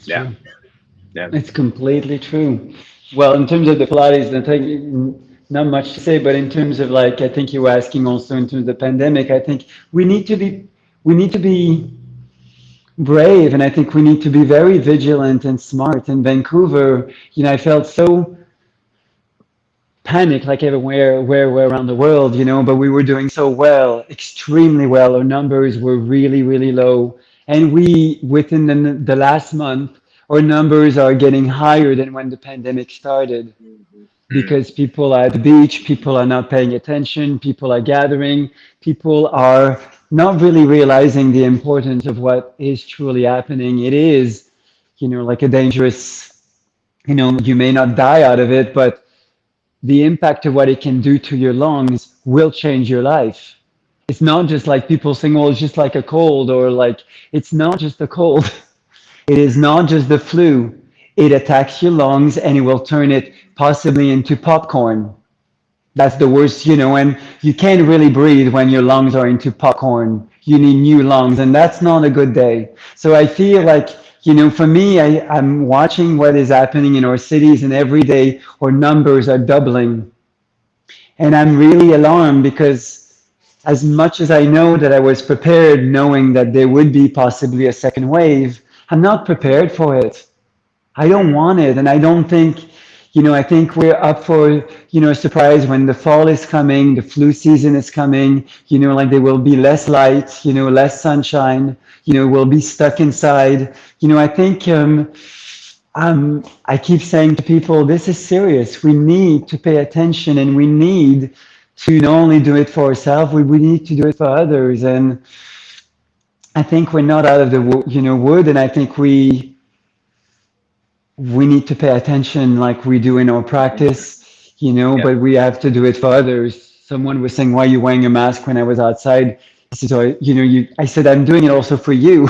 Yeah. It's completely true. Well, in terms of the Pilates, I think not much to say, but in terms of I think you were asking also in terms of the pandemic, I think we need to be brave, and I think we need to be very vigilant and smart. In Vancouver, I felt so panic like everywhere where around the world, but we were doing so well, extremely well. Our numbers were really, really low. And we, within the last month, our numbers are getting higher than when the pandemic started Mhm. Mm. because people are at the beach, people are not paying attention, people are gathering, people are not really realizing the importance of what is truly happening. It is, like a dangerous, you may not die out of it, but the impact of what it can do to your lungs will change your life. It's not just like people saying, well, it's just like a cold, or like, it's not just a cold. It is not just the flu. It attacks your lungs and it will turn it possibly into popcorn. That's the worst, and you can't really breathe when your lungs are into popcorn. You need new lungs, and that's not a good day. So I feel like, for me, I'm watching what is happening in our cities, and every day our numbers are doubling. And I'm really alarmed because as much as I know that I was prepared, knowing that there would be possibly a second wave, I'm not prepared for it. I don't Mm. want it. And I don't think, I think we're up for, a surprise when the fall is coming, the flu season is coming, like there will be less light, less sunshine, we'll be stuck inside. I think I keep saying to people, this is serious. We need to pay attention and we need to not only do it for ourselves, we need to do it for others. And I think we're not out of the wood, and I think we need to pay attention like we do in our practice, Yep. but we have to do it for others. Someone was saying, why are you wearing a mask when I was outside? I said, oh, I said, I'm doing it also for you.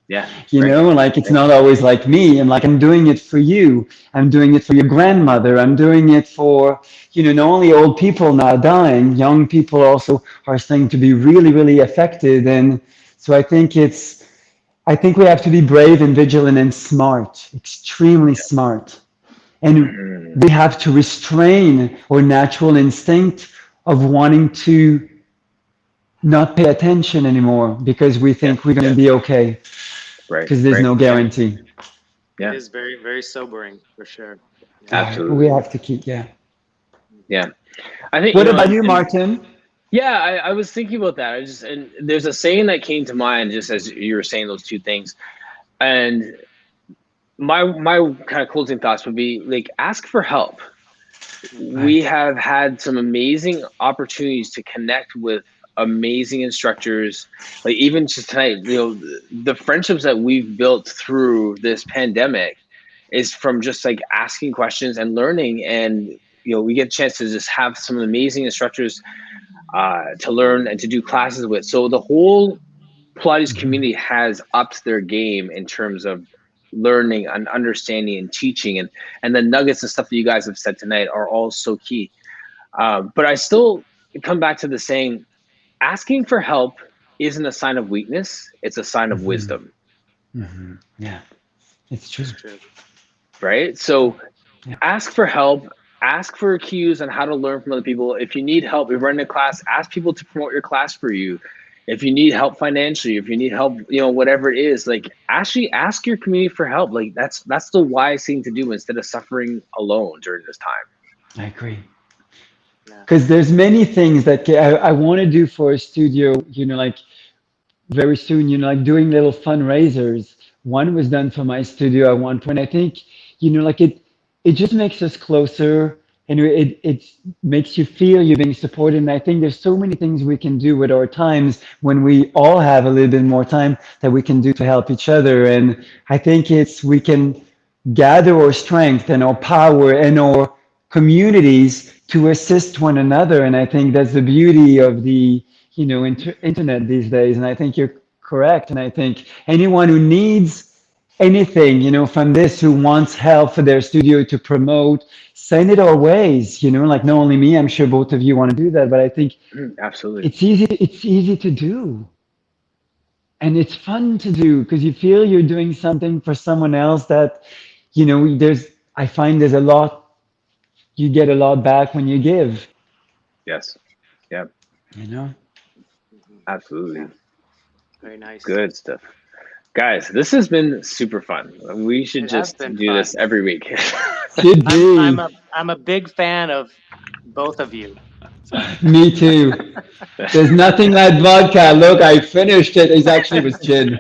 Yeah. Right. Like it's Right. not always like me. I'm like, I'm doing it for you. I'm doing it for your grandmother. I'm doing it for, not only old people now dying, young people also are starting to be really, really affected. And so I think we have to be brave and vigilant and smart, extremely smart. And Mm. we have to restrain our natural instinct of wanting to not pay attention anymore because we Yeah. think we're going to be okay Right. because there's Right. no Yeah. guarantee. It Yeah. is very, very sobering for sure. Yeah. Yeah, we Absolutely. have to keep, yeah. Yeah. I think, What about you, and Martin? yeah, I was thinking about that. And there's a saying that came to mind just as you were saying those two things. And my kind of closing thoughts would be like, ask for help. We Right. have had some amazing opportunities to connect with amazing instructors. Like even just tonight, the friendships that we've built through this pandemic is from just like asking questions and learning. And we get a chance to just have some amazing instructors to learn and to do classes with. So the whole Pilates Mhm. community has upped their game in terms of learning and understanding and teaching, and the nuggets and stuff that you guys have said tonight are all so key. But I still come back to the saying, asking for help isn't a sign of weakness, it's a sign of Mhm. wisdom, Mhm. Yeah, it's That's true. true. right? So Yeah. ask for help, ask for cues on how to learn from other people. If you need help, you're running a class, ask people to promote your class for you. If you need help financially, if you need help, whatever it is, like actually ask your community for help. Like that's the wise thing to do instead of suffering alone during this time. I agree. Yeah. Because there's many things that I want to do for a studio, like very soon, like doing little fundraisers. One was done for my studio at one point. I think, like it just makes us closer and it makes you feel you're being supported. And I think there's so many things we can do with our times when we all have a little bit more time that we can do to help each other. And I think we can gather our strength and our power and our communities to assist one another. And I think that's the beauty of the internet these days. And I think you're correct. And I think anyone who needs anything, from this, who wants help for their studio to promote, send it our ways. Like not only me, I'm sure both of you want to do that, but I think Absolutely. it's easy. It's easy to do. And it's fun to do because you feel you're doing something for someone else that, I find there's a lot, you get a lot back when you give, Yes. Yeah. you know? Mhm. Yeah. Absolutely. Very nice. Good stuff. Guys, this has been super fun. We should It has just been do fun. this every week. Should be. I'm a big fan of both of you. So Me too. There's nothing like vodka. Look, I finished it. It actually was gin.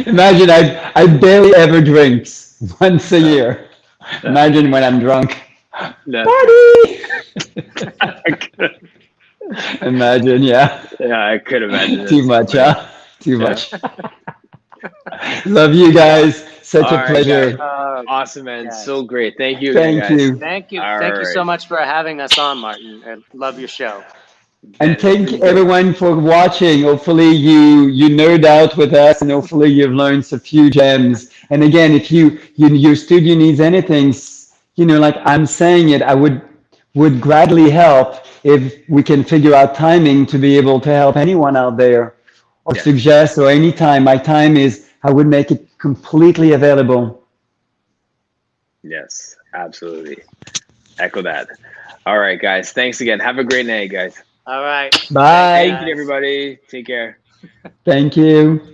Imagine I barely ever drinks once a year. Imagine when I'm drunk. No. Party! Imagine, yeah. Yeah, I could imagine. Too It's much, funny. huh? Too Yeah. much. Love you guys. Such All a right, pleasure. guys. Awesome, man. yes. So great. Thank you again, Thank guys. you. Thank you. All Thank you so right. much for having us on, Martin. I love your show. And Ben, thank this is great. everyone for watching. Hopefully you nerd out with us, and hopefully you've learned a few gems. And again, if your studio needs anything, like I'm saying it, I would gladly help if we can figure out timing to be able to help anyone out there, or Yes. suggest, or anytime. My time is, I would make it completely available. Yes, absolutely. Echo that. All right, guys. Thanks again. Have a great night, guys. All right. Bye. Thank you, everybody. Take care. Thank you.